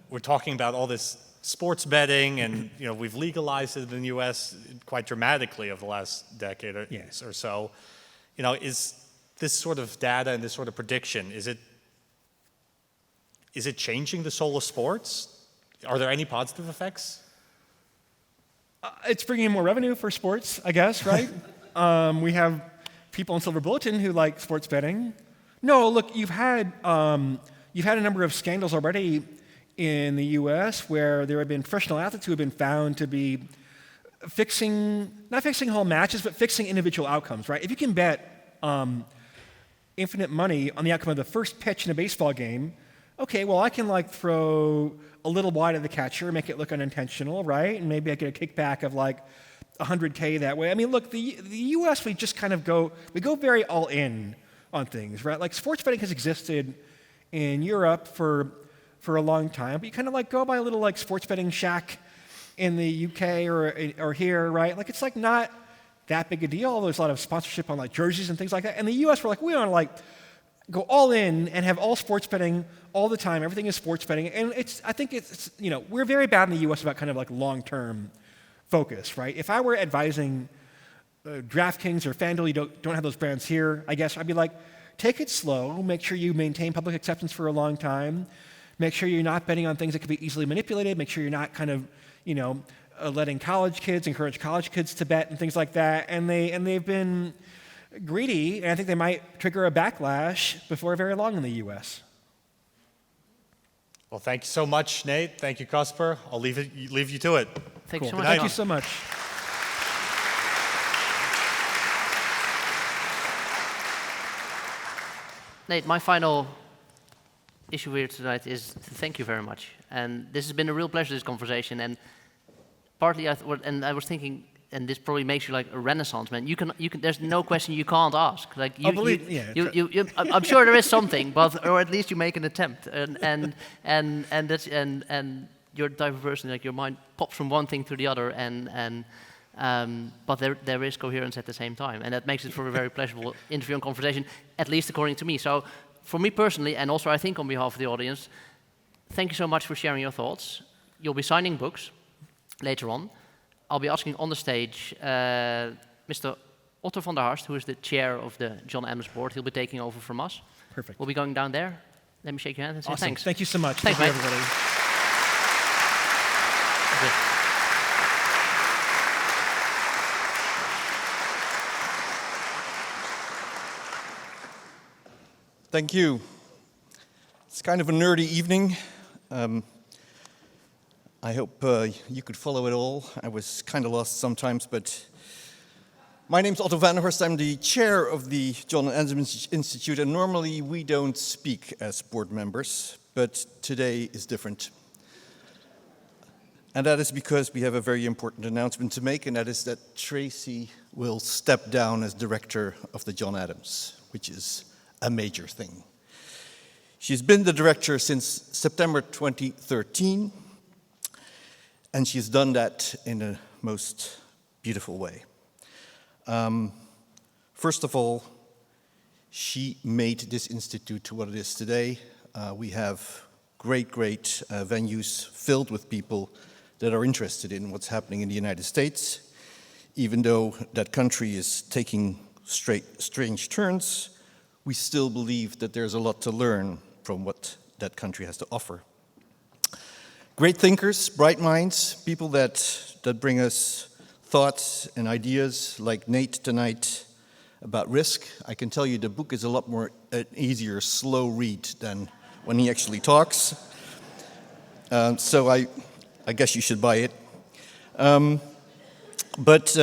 we're talking about all this sports betting, and you know we've legalized it in the U.S. quite dramatically over the last decade or so. You know, is this sort of data and this sort of prediction, is it changing the soul of sports? Are there any positive effects? It's bringing in more revenue for sports, I guess, right? We have people in Silver Bulletin who like sports betting. No, look, you've had a number of scandals already in the U.S. where there have been professional athletes who have been found to be not fixing whole matches, but fixing individual outcomes, right? If you can bet infinite money on the outcome of the first pitch in a baseball game, okay, well, I can like throw a little wide of the catcher, make it look unintentional, right? And maybe I get a kickback of like $100K that way. I mean, look, the U.S., we just kind of go very all in on things, right? Like sports betting has existed in Europe for a long time, but you kind of like go by a little like sports betting shack in the UK or here, right? Like it's like not that big a deal. There's a lot of sponsorship on like jerseys and things like that. In the U.S., we're like, we want to like go all in and have all sports betting all the time. Everything is sports betting. And I think it's you know, we're very bad in the U.S. about kind of like long-term focus, right? If I were advising DraftKings or FanDuel, you don't have those brands here, I guess I'd be like, take it slow, make sure you maintain public acceptance for a long time, make sure you're not betting on things that can be easily manipulated, make sure you're not kind of, you know, letting encourage college kids to bet and things like that. And they've been greedy, and I think they might trigger a backlash before very long in the U.S. Well, thank you so much, Nate. Thank you, Casper. I'll leave you to it. Thank you so much. Thank you so much. Nate, my final issue here tonight is thank you very much. And this has been a real pleasure, this conversation. And partly I was thinking, and this probably makes you like a Renaissance man. You can. There's no question you can't ask. Like I'm sure there is something, but or at least you make an attempt, and your diversion, like your mind pops from one thing to the other, but there is coherence at the same time, and that makes it for a very pleasurable interview and conversation, at least according to me. So, for me personally, and also I think on behalf of the audience, thank you so much for sharing your thoughts. You'll be signing books later on. I'll be asking on the stage Mr. Otto van der Harst, who is the chair of the John Adams board. He'll be taking over from us. Perfect. We'll be going down there. Let me shake your hand and say awesome. Thanks. Thank you so much. Thanks, Thank you, mate. everybody. Thank you. It's kind of a nerdy evening. I hope you could follow it all. I was kind of lost sometimes, but my name's Otto van der Horst. I'm the chair of the John Adams Institute, and normally we don't speak as board members, but today is different. And that is because we have a very important announcement to make, and that is that Tracy will step down as director of the John Adams, which is a major thing. She's been the director since September 2013, and she's done that in a most beautiful way. First of all, she made this institute to what it is today. We have great venues filled with people that are interested in what's happening in the United States, even though that country is taking strange turns. We still believe that there's a lot to learn from what that country has to offer. Great thinkers, bright minds, people that bring us thoughts and ideas like Nate tonight about risk. I can tell you the book is a lot more easier, slow read than when he actually talks. So I guess you should buy it. But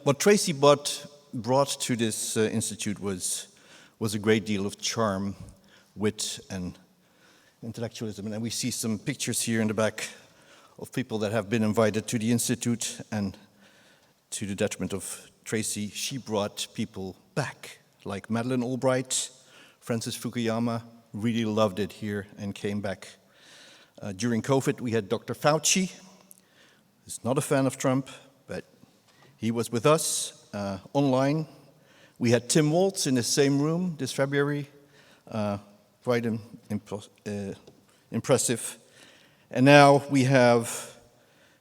what Tracy brought to this institute was a great deal of charm, wit, and intellectualism. And we see some pictures here in the back of people that have been invited to the institute, and to the detriment of Tracy, she brought people back, like Madeleine Albright, Francis Fukuyama, really loved it here and came back. During COVID, we had Dr. Fauci, who's not a fan of Trump, but he was with us online. We had Tim Waltz in the same room this February, quite impressive. And now we have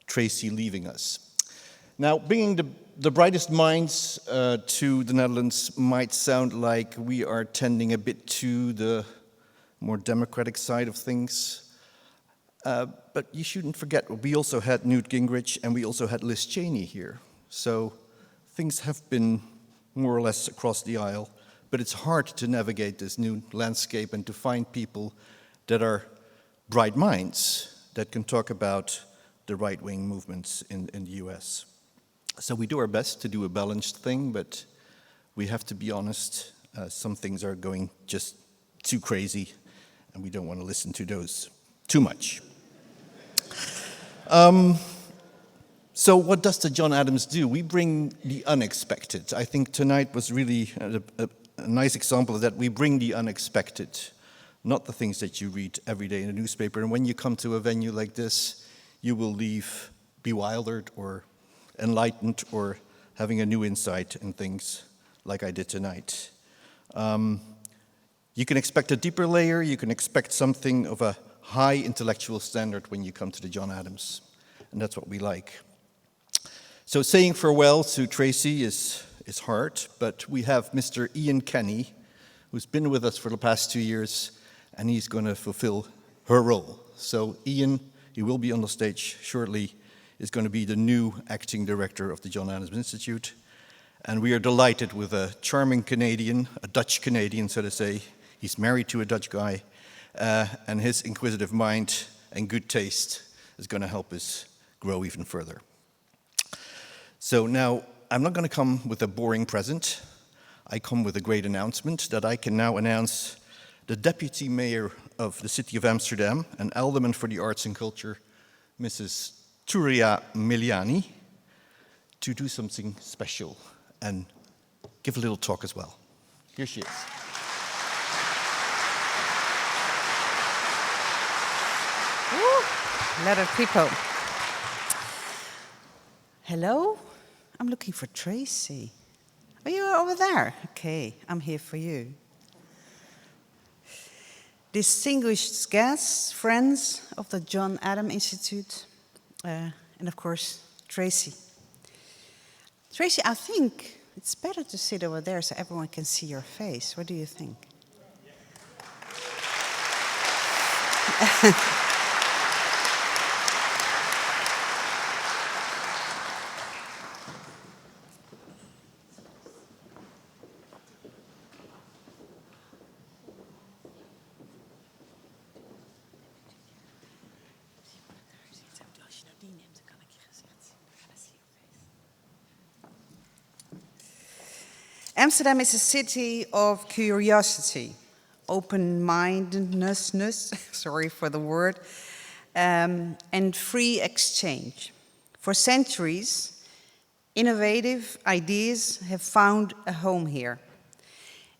Tracy leaving us. Now, bringing the brightest minds to the Netherlands might sound like we are tending a bit to the more democratic side of things. But you shouldn't forget, we also had Newt Gingrich and we also had Liz Cheney here. So things have been more or less across the aisle, but it's hard to navigate this new landscape and to find people that are bright minds that can talk about the right-wing movements in the US. So we do our best to do a balanced thing, but we have to be honest, some things are going just too crazy, and we don't want to listen to those too much. So what does the John Adams do? We bring the unexpected. I think tonight was really a nice example of that. We bring the unexpected, not the things that you read every day in a newspaper. And when you come to a venue like this, you will leave bewildered or enlightened or having a new insight in things like I did tonight. You can expect a deeper layer. You can expect something of a high intellectual standard when you come to the John Adams. And that's what we like. So saying farewell to Tracy is hard, but we have Mr. Ian Kenny, who's been with us for the past 2 years, and he's going to fulfill her role. So Ian, he will be on the stage shortly, is going to be the new acting director of the John Adams Institute. And we are delighted with a charming Canadian, a Dutch Canadian, so to say. He's married to a Dutch guy, and his inquisitive mind and good taste is going to help us grow even further. So now, I'm not going to come with a boring present. I come with a great announcement that I can now announce the Deputy Mayor of the City of Amsterdam and Alderman for the Arts and Culture, Mrs. Turia Miliani, to do something special and give a little talk as well. Here she is. A lot of people. Hello? I'm looking for Tracy. Are you over there? Okay, I'm here for you. Distinguished guests, friends of the John Adams Institute, and of course, Tracy. Tracy, I think it's better to sit over there so everyone can see your face. What do you think? Amsterdam is a city of curiosity, open-mindedness, sorry for the word, and free exchange. For centuries, innovative ideas have found a home here.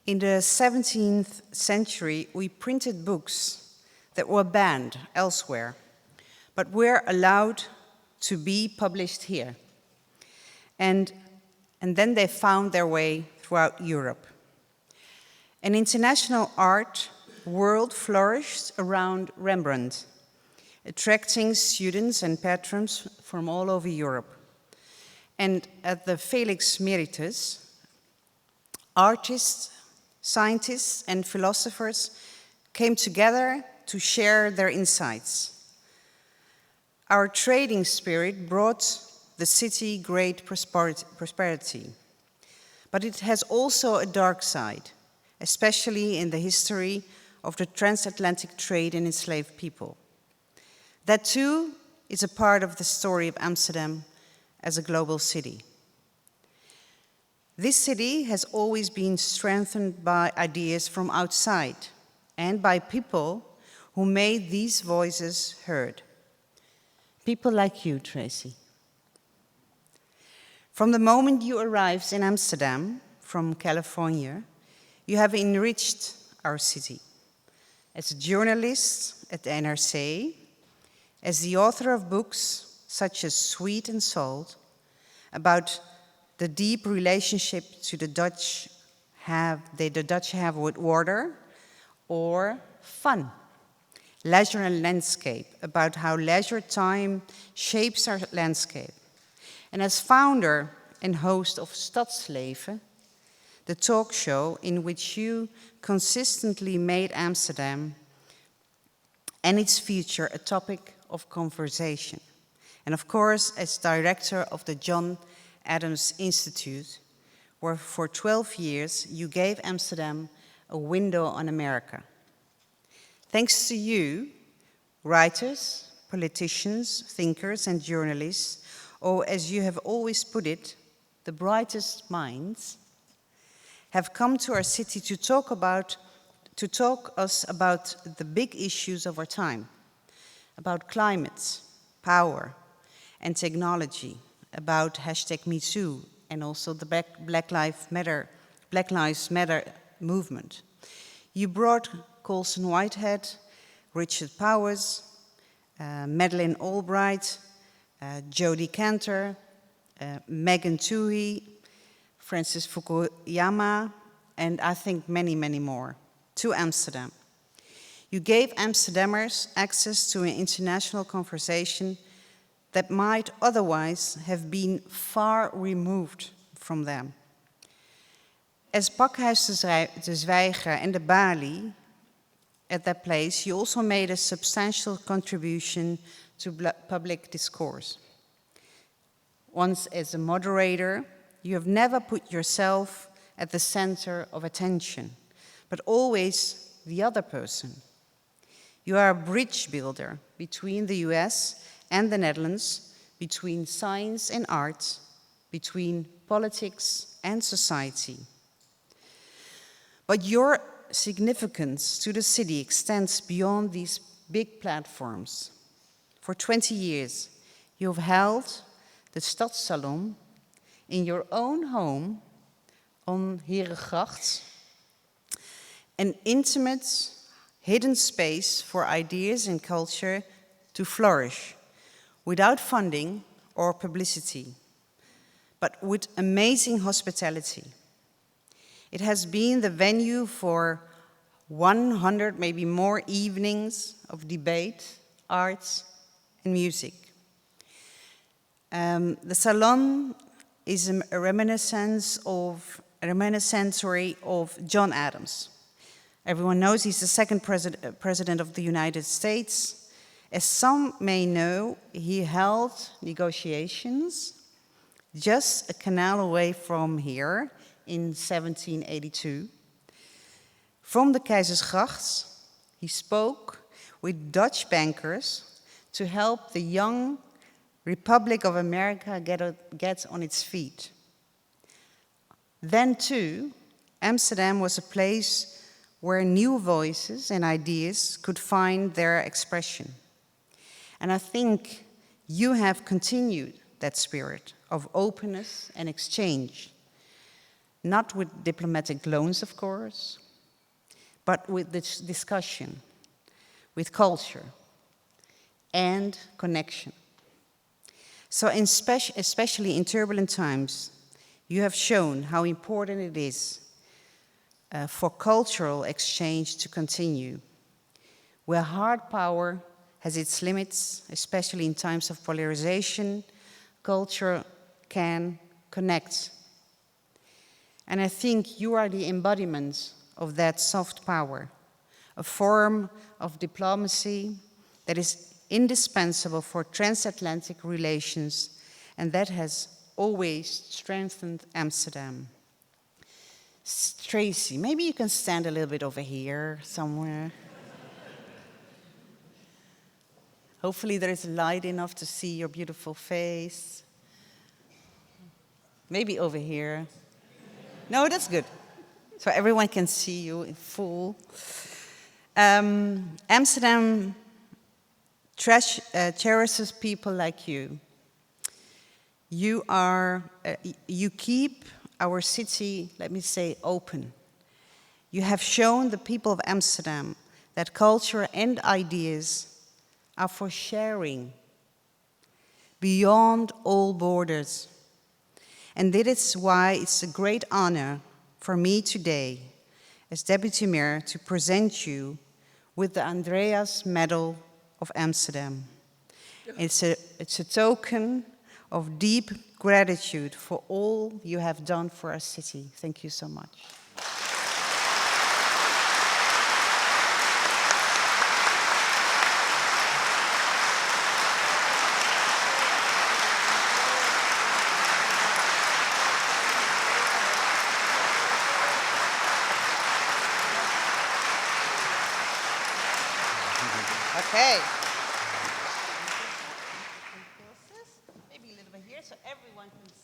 In the 17th century, we printed books that were banned elsewhere, but were allowed to be published here. And then they found their way throughout Europe. An international art world flourished around Rembrandt, attracting students and patrons from all over Europe. And at the Felix Meritus, artists, scientists, and philosophers came together to share their insights. Our trading spirit brought the city great prosperity. But it has also a dark side, especially in the history of the transatlantic trade in enslaved people. That too is a part of the story of Amsterdam as a global city. This city has always been strengthened by ideas from outside and by people who made these voices heard. People like you, Tracy. From the moment you arrived in Amsterdam from California, you have enriched our city. As a journalist at the NRC, as the author of books such as Sweet and Salt, about the deep relationship the Dutch have with water, or Fun, Leisure and Landscape, about how leisure time shapes our landscape. And as founder and host of Stadsleven, the talk show in which you consistently made Amsterdam and its future a topic of conversation. And of course, as director of the John Adams Institute, where for 12 years you gave Amsterdam a window on America. Thanks to you, writers, politicians, thinkers, and journalists, or as you have always put it, the brightest minds, have come to our city to talk us about the big issues of our time, about climate, power, and technology, about #MeToo, and also the Black Lives Matter movement. You brought Colson Whitehead, Richard Powers, Madeleine Albright, Jodie Cantor, Megan Twohey, Francis Fukuyama, and I think many, many more, to Amsterdam. You gave Amsterdammers access to an international conversation that might otherwise have been far removed from them. As Pakhuis de Zwijger and de Bali at that place, you also made a substantial contribution to public discourse. Once as a moderator, you have never put yourself at the center of attention, but always the other person. You are a bridge builder between the US and the Netherlands, between science and art, between politics and society. But your significance to the city extends beyond these big platforms. For 20 years, you have held the Stadssalon in your own home on Herengracht, an intimate, hidden space for ideas and culture to flourish without funding or publicity, but with amazing hospitality. It has been the venue for 100, maybe more evenings of debate, arts, and music. The salon is a reminiscentory of John Adams. Everyone knows he's the second president of the United States. As some may know, he held negotiations just a canal away from here in 1782. From the Keizersgracht, he spoke with Dutch bankers to help the young Republic of America get on its feet. Then too, Amsterdam was a place where new voices and ideas could find their expression. And I think you have continued that spirit of openness and exchange, not with diplomatic loans, of course, but with this discussion, with culture and connection. So especially in turbulent times, you have shown how important it is for cultural exchange to continue, where hard power has its limits, especially in times of polarization, culture can connect. And I think you are the embodiment of that soft power, a form of diplomacy that is indispensable for transatlantic relations, and that has always strengthened Amsterdam. Tracy, maybe you can stand a little bit over here somewhere. Hopefully there is light enough to see your beautiful face. Maybe over here. No, that's good. So everyone can see you in full. Amsterdam cherishes people like you. You keep our city, let me say, open. You have shown the people of Amsterdam that culture and ideas are for sharing beyond all borders. And that is why it's a great honor for me today, as Deputy Mayor, to present you with the Andreas Medal of Amsterdam. It's a token of deep gratitude for all you have done for our city. Thank you so much. Okay. Maybe a little bit here so everyone can see.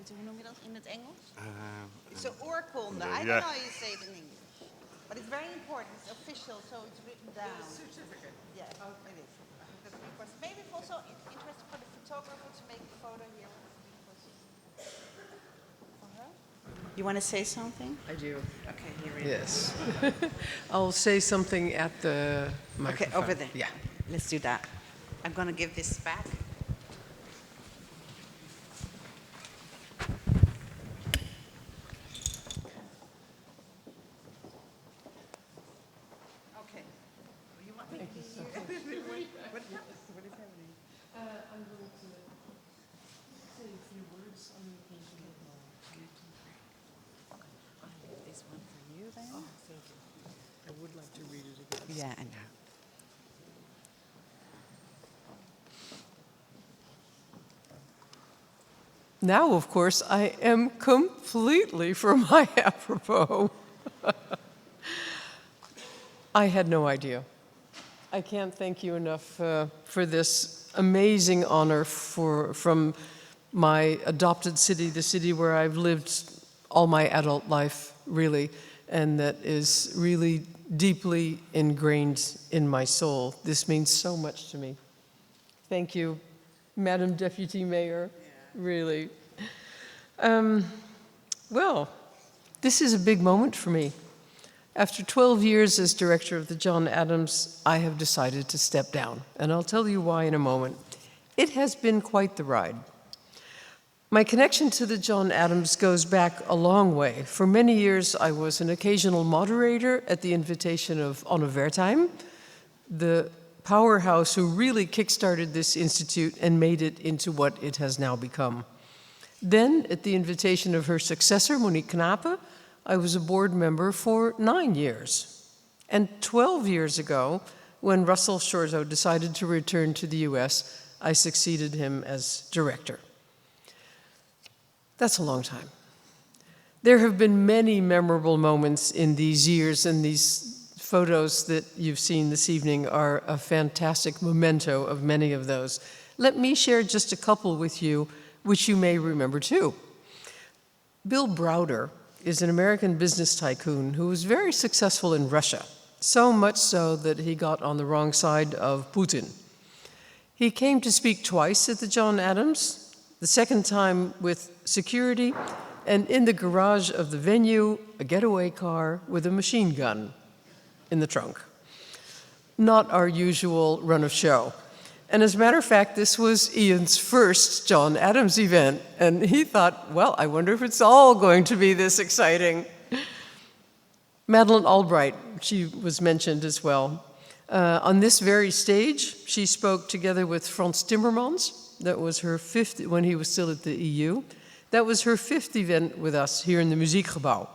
Hoe noem je dat in het Engels? It's an oorkonde. I don't know how you say it in English. But it's very important. It's official, so it's written down. The certificate. Yes, it is. Maybe it's also interesting for the photographer to make a photo here. For her? You want to say something? I do. Okay, here we go. Yes. I'll say something at the microphone. Okay, over there. Yeah. Let's do that. I'm going to give this back. Okay. You want me to like to read it again. Yeah, I know. Now, of course, I am completely from my apropos. I had no idea. I can't thank you enough for this amazing honor from my adopted city, the city where I've lived all my adult life, really, and that is really deeply ingrained in my soul. This means so much to me. Thank you, Madam Deputy Mayor, really. Well, this is a big moment for me. After 12 years as director of the John Adams, I have decided to step down, and I'll tell you why in a moment. It has been quite the ride. My connection to the John Adams goes back a long way. For many years, I was an occasional moderator at the invitation of Anne Wertheim, the powerhouse who really kickstarted this institute and made it into what it has now become. Then, at the invitation of her successor, Monique Knape, I was a board member for 9 years. And 12 years ago, when Russell Shorto decided to return to the US, I succeeded him as director. That's a long time. There have been many memorable moments in these years, and these photos that you've seen this evening are a fantastic memento of many of those. Let me share just a couple with you, which you may remember too. Bill Browder is an American business tycoon who was very successful in Russia, so much so that he got on the wrong side of Putin. He came to speak twice at the John Adams, the second time with security, and in the garage of the venue, a getaway car with a machine gun in the trunk. Not our usual run of show. And as a matter of fact, this was Ian's first John Adams event, and he thought, well, I wonder if it's all going to be this exciting. Madeleine Albright, she was mentioned as well. On this very stage, she spoke together with Frans Timmermans. That was her fifth, when he was still at the EU. That was her fifth event with us here in the Muziekgebouw.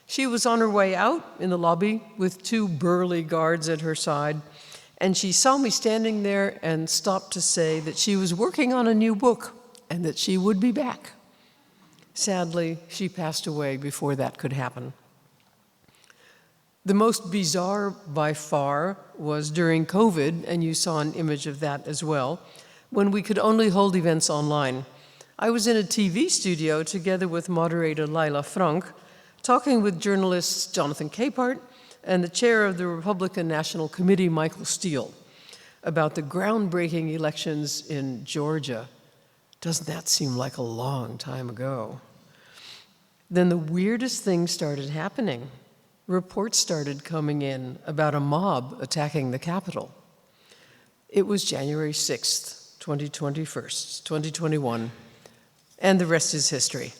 She was on her way out in the lobby with 2 burly guards at her side, and she saw me standing there and stopped to say that she was working on a new book and that she would be back. Sadly, she passed away before that could happen. The most bizarre by far was during COVID, and you saw an image of that as well, when we could only hold events online. I was in a TV studio together with moderator Laila Frank, talking with journalists Jonathan Capehart and the chair of the Republican National Committee, Michael Steele, about the groundbreaking elections in Georgia. Doesn't that seem like a long time ago? Then the weirdest thing started happening. Reports started coming in about a mob attacking the Capitol. It was January 6th. 2021, and the rest is history.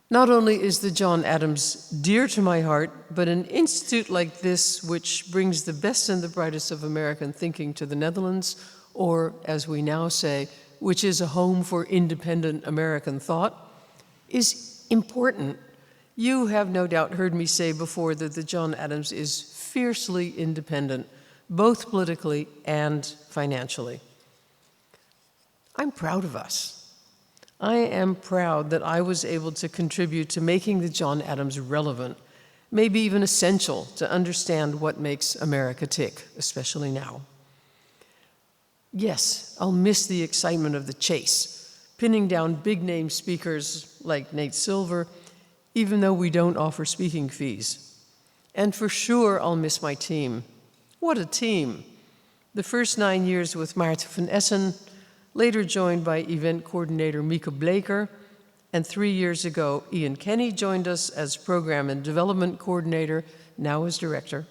Not only is the John Adams dear to my heart, but an institute like this, which brings the best and the brightest of American thinking to the Netherlands, or as we now say, which is a home for independent American thought, is important. You have no doubt heard me say before that the John Adams is fiercely independent, both politically and financially. I'm proud of us. I am proud that I was able to contribute to making the John Adams relevant, maybe even essential to understand what makes America tick, especially now. Yes, I'll miss the excitement of the chase, pinning down big-name speakers like Nate Silver, even though we don't offer speaking fees. And for sure, I'll miss my team. What a team. The first 9 years with Maarten van Essen, later joined by event coordinator Mieke Bleker, and 3 years ago, Ian Kenny joined us as program and development coordinator, now as director.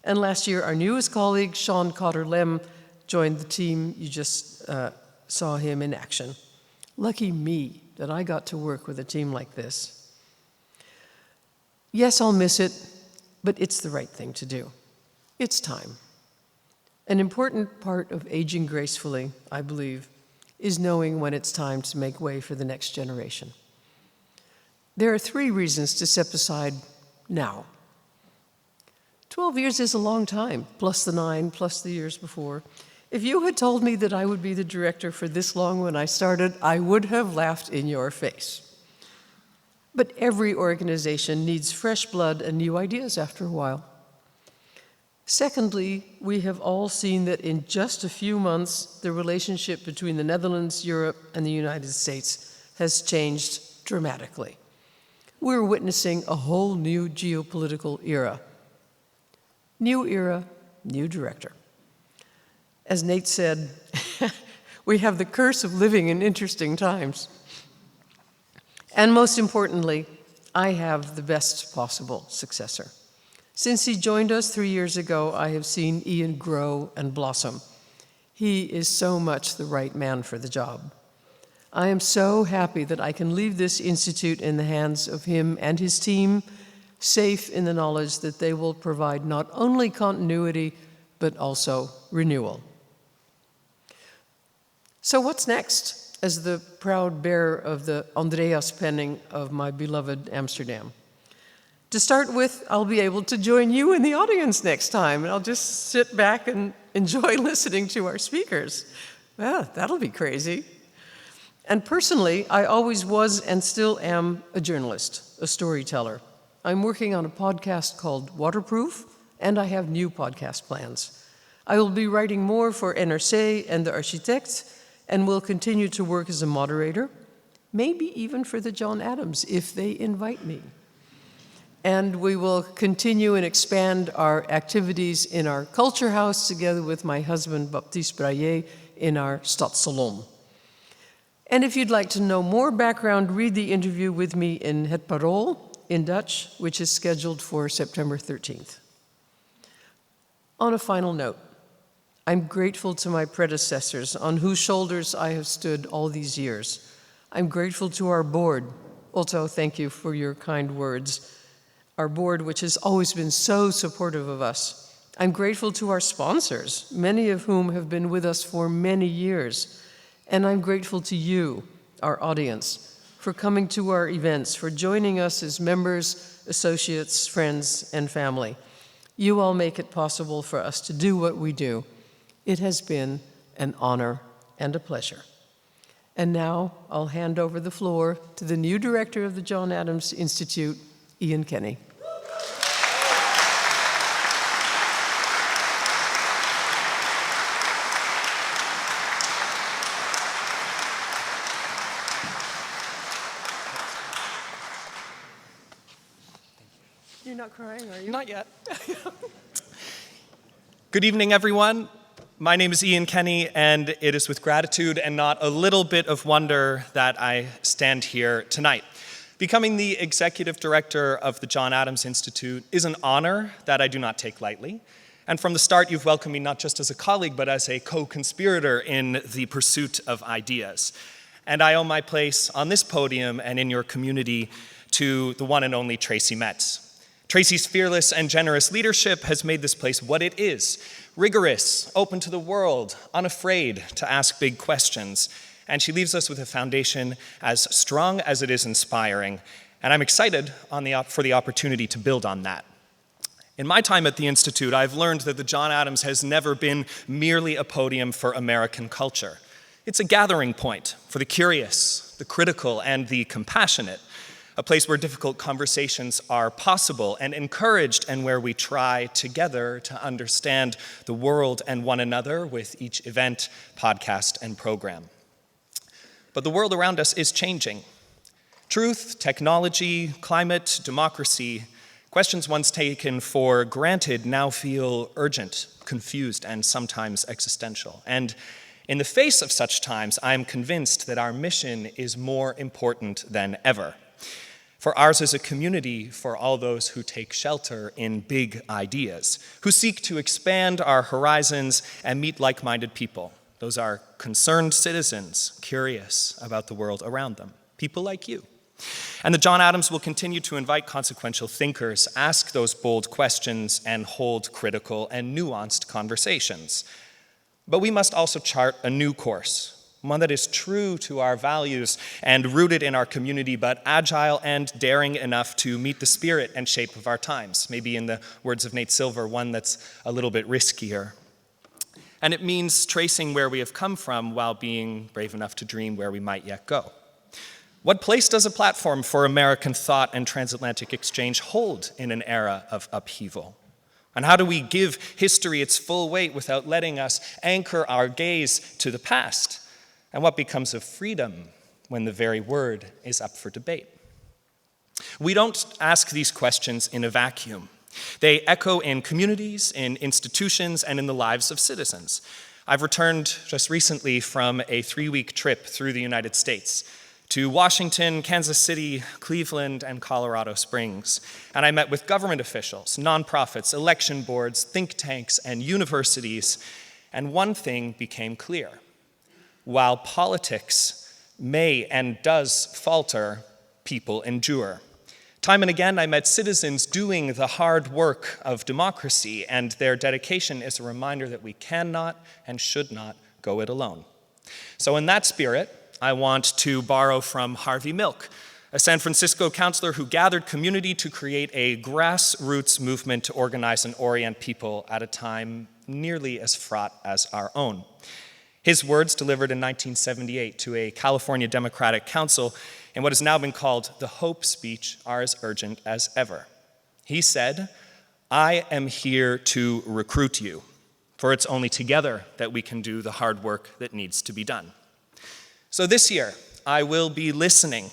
And last year, our newest colleague, Sean Cotter-Lem, joined the team. You just saw him in action. Lucky me that I got to work with a team like this. Yes, I'll miss it, but it's the right thing to do. It's time. An important part of aging gracefully, I believe, is knowing when it's time to make way for the next generation. There are 3 reasons to step aside now. 12 years is a long time, plus the 9, plus the years before. If you had told me that I would be the director for this long when I started, I would have laughed in your face. But every organization needs fresh blood and new ideas after a while. Secondly, we have all seen that in just a few months, the relationship between the Netherlands, Europe, and the United States has changed dramatically. We're witnessing a whole new geopolitical era. New era, new director. As Nate said, we have the curse of living in interesting times. And most importantly, I have the best possible successor. Since he joined us 3 years ago, I have seen Ian grow and blossom. He is so much the right man for the job. I am so happy that I can leave this institute in the hands of him and his team, safe in the knowledge that they will provide not only continuity, but also renewal. So what's next, as the proud bearer of the Andreas penning of my beloved Amsterdam? To start with, I'll be able to join you in the audience next time, and I'll just sit back and enjoy listening to our speakers. Well, that'll be crazy. And personally, I always was and still am a journalist, a storyteller. I'm working on a podcast called Waterproof, and I have new podcast plans. I will be writing more for NRC and the Architect, and will continue to work as a moderator, maybe even for the John Adams, if they invite me. And we will continue and expand our activities in our culture house together with my husband, Baptiste Braillet, in our Stadssalon. And if you'd like to know more background, read the interview with me in Het Parool in Dutch, which is scheduled for September 13th. On a final note, I'm grateful to my predecessors on whose shoulders I have stood all these years. I'm grateful to our board. Otto, thank you for your kind words. Our board, which has always been so supportive of us. I'm grateful to our sponsors, many of whom have been with us for many years. And I'm grateful to you, our audience, for coming to our events, for joining us as members, associates, friends, and family. You all make it possible for us to do what we do. It has been an honor and a pleasure. And now I'll hand over the floor to the new director of the John Adams Institute, Ian Kenny. You're not crying, are you? Not yet. Good evening, everyone. My name is Ian Kenny, and it is with gratitude and not a little bit of wonder that I stand here tonight. Becoming the executive director of the John Adams Institute is an honor that I do not take lightly. And from the start, you've welcomed me not just as a colleague, but as a co-conspirator in the pursuit of ideas. And I owe my place on this podium and in your community to the one and only Tracy Metz. Tracy's fearless and generous leadership has made this place what it is: rigorous, open to the world, unafraid to ask big questions. And she leaves us with a foundation as strong as it is inspiring. And I'm excited for the opportunity to build on that. In my time at the Institute, I've learned that the John Adams has never been merely a podium for American culture. It's a gathering point for the curious, the critical, and the compassionate. A place where difficult conversations are possible and encouraged, and where we try together to understand the world and one another with each event, podcast, and program. But the world around us is changing. Truth, technology, climate, democracy, questions once taken for granted now feel urgent, confused, and sometimes existential. And in the face of such times, I am convinced that our mission is more important than ever. For ours is a community for all those who take shelter in big ideas, who seek to expand our horizons and meet like-minded people. Those are concerned citizens, curious about the world around them, people like you. And the John Adams will continue to invite consequential thinkers, ask those bold questions, and hold critical and nuanced conversations. But we must also chart a new course, one that is true to our values and rooted in our community, but agile and daring enough to meet the spirit and shape of our times. Maybe in the words of Nate Silver, one that's a little bit riskier. And it means tracing where we have come from while being brave enough to dream where we might yet go. What place does a platform for American thought and transatlantic exchange hold in an era of upheaval? And how do we give history its full weight without letting us anchor our gaze to the past? And what becomes of freedom when the very word is up for debate? We don't ask these questions in a vacuum. They echo in communities, in institutions, and in the lives of citizens. I've returned just recently from a 3-week trip through the United States to Washington, Kansas City, Cleveland, and Colorado Springs. And I met with government officials, nonprofits, election boards, think tanks, and universities. And one thing became clear. While politics may and does falter, people endure. Time and again, I met citizens doing the hard work of democracy, and their dedication is a reminder that we cannot and should not go it alone. So in that spirit, I want to borrow from Harvey Milk, a San Francisco counselor who gathered community to create a grassroots movement to organize and orient people at a time nearly as fraught as our own. His words, delivered in 1978 to a California Democratic Council in what has now been called the Hope Speech, are as urgent as ever. He said, "I am here to recruit you, for it's only together that we can do the hard work that needs to be done." So this year, I will be listening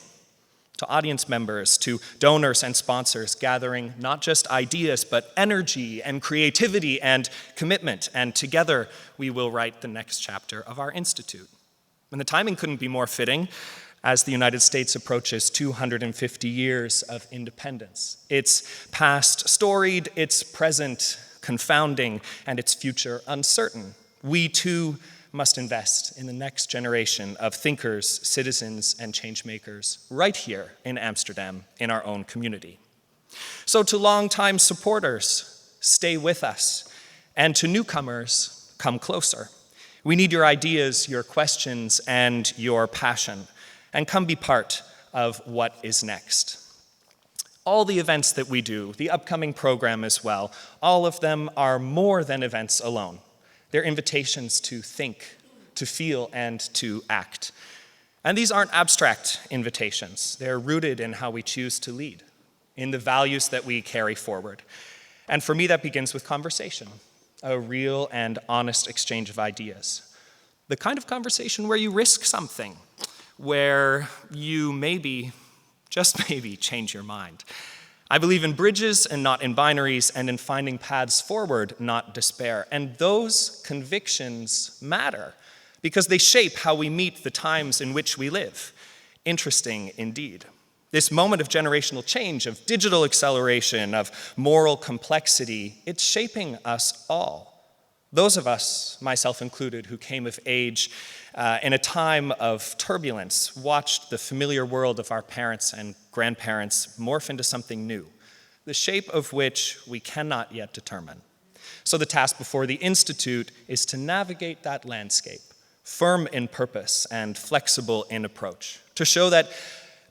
to audience members, to donors and sponsors, gathering not just ideas, but energy and creativity and commitment. And together, we will write the next chapter of our institute. And the timing couldn't be more fitting as the United States approaches 250 years of independence. Its past storied, its present confounding, and its future uncertain. We too must invest in the next generation of thinkers, citizens, and changemakers right here in Amsterdam, in our own community. So to longtime supporters, stay with us, and to newcomers, come closer. We need your ideas, your questions, and your passion, and come be part of what is next. All the events that we do, the upcoming program as well, all of them are more than events alone. They're invitations to think, to feel, and to act. And these aren't abstract invitations. They're rooted in how we choose to lead, in the values that we carry forward. And for me, that begins with conversation, a real and honest exchange of ideas. The kind of conversation where you risk something, where you maybe, just maybe, change your mind. I believe in bridges and not in binaries, and in finding paths forward, not despair. And those convictions matter because they shape how we meet the times in which we live. Interesting indeed. This moment of generational change, of digital acceleration, of moral complexity, it's shaping us all. Those of us, myself included, who came of age in a time of turbulence, watched the familiar world of our parents and grandparents morph into something new, the shape of which we cannot yet determine. So the task before the Institute is to navigate that landscape, firm in purpose and flexible in approach, to show that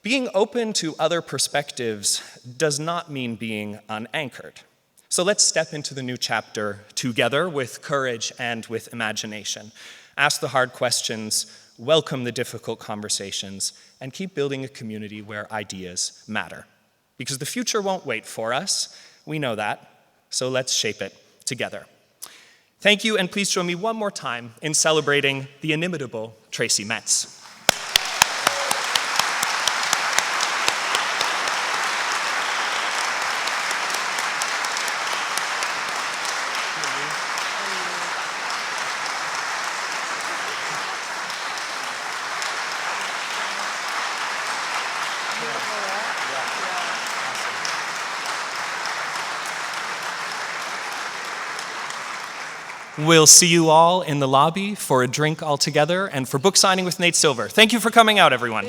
being open to other perspectives does not mean being unanchored. So let's step into the new chapter together with courage and with imagination. Ask the hard questions, welcome the difficult conversations, and keep building a community where ideas matter. Because the future won't wait for us, we know that, so let's shape it together. Thank you, and please join me one more time in celebrating the inimitable Tracy Metz. We'll see you all in the lobby for a drink all together and for book signing with Nate Silver. Thank you for coming out, everyone.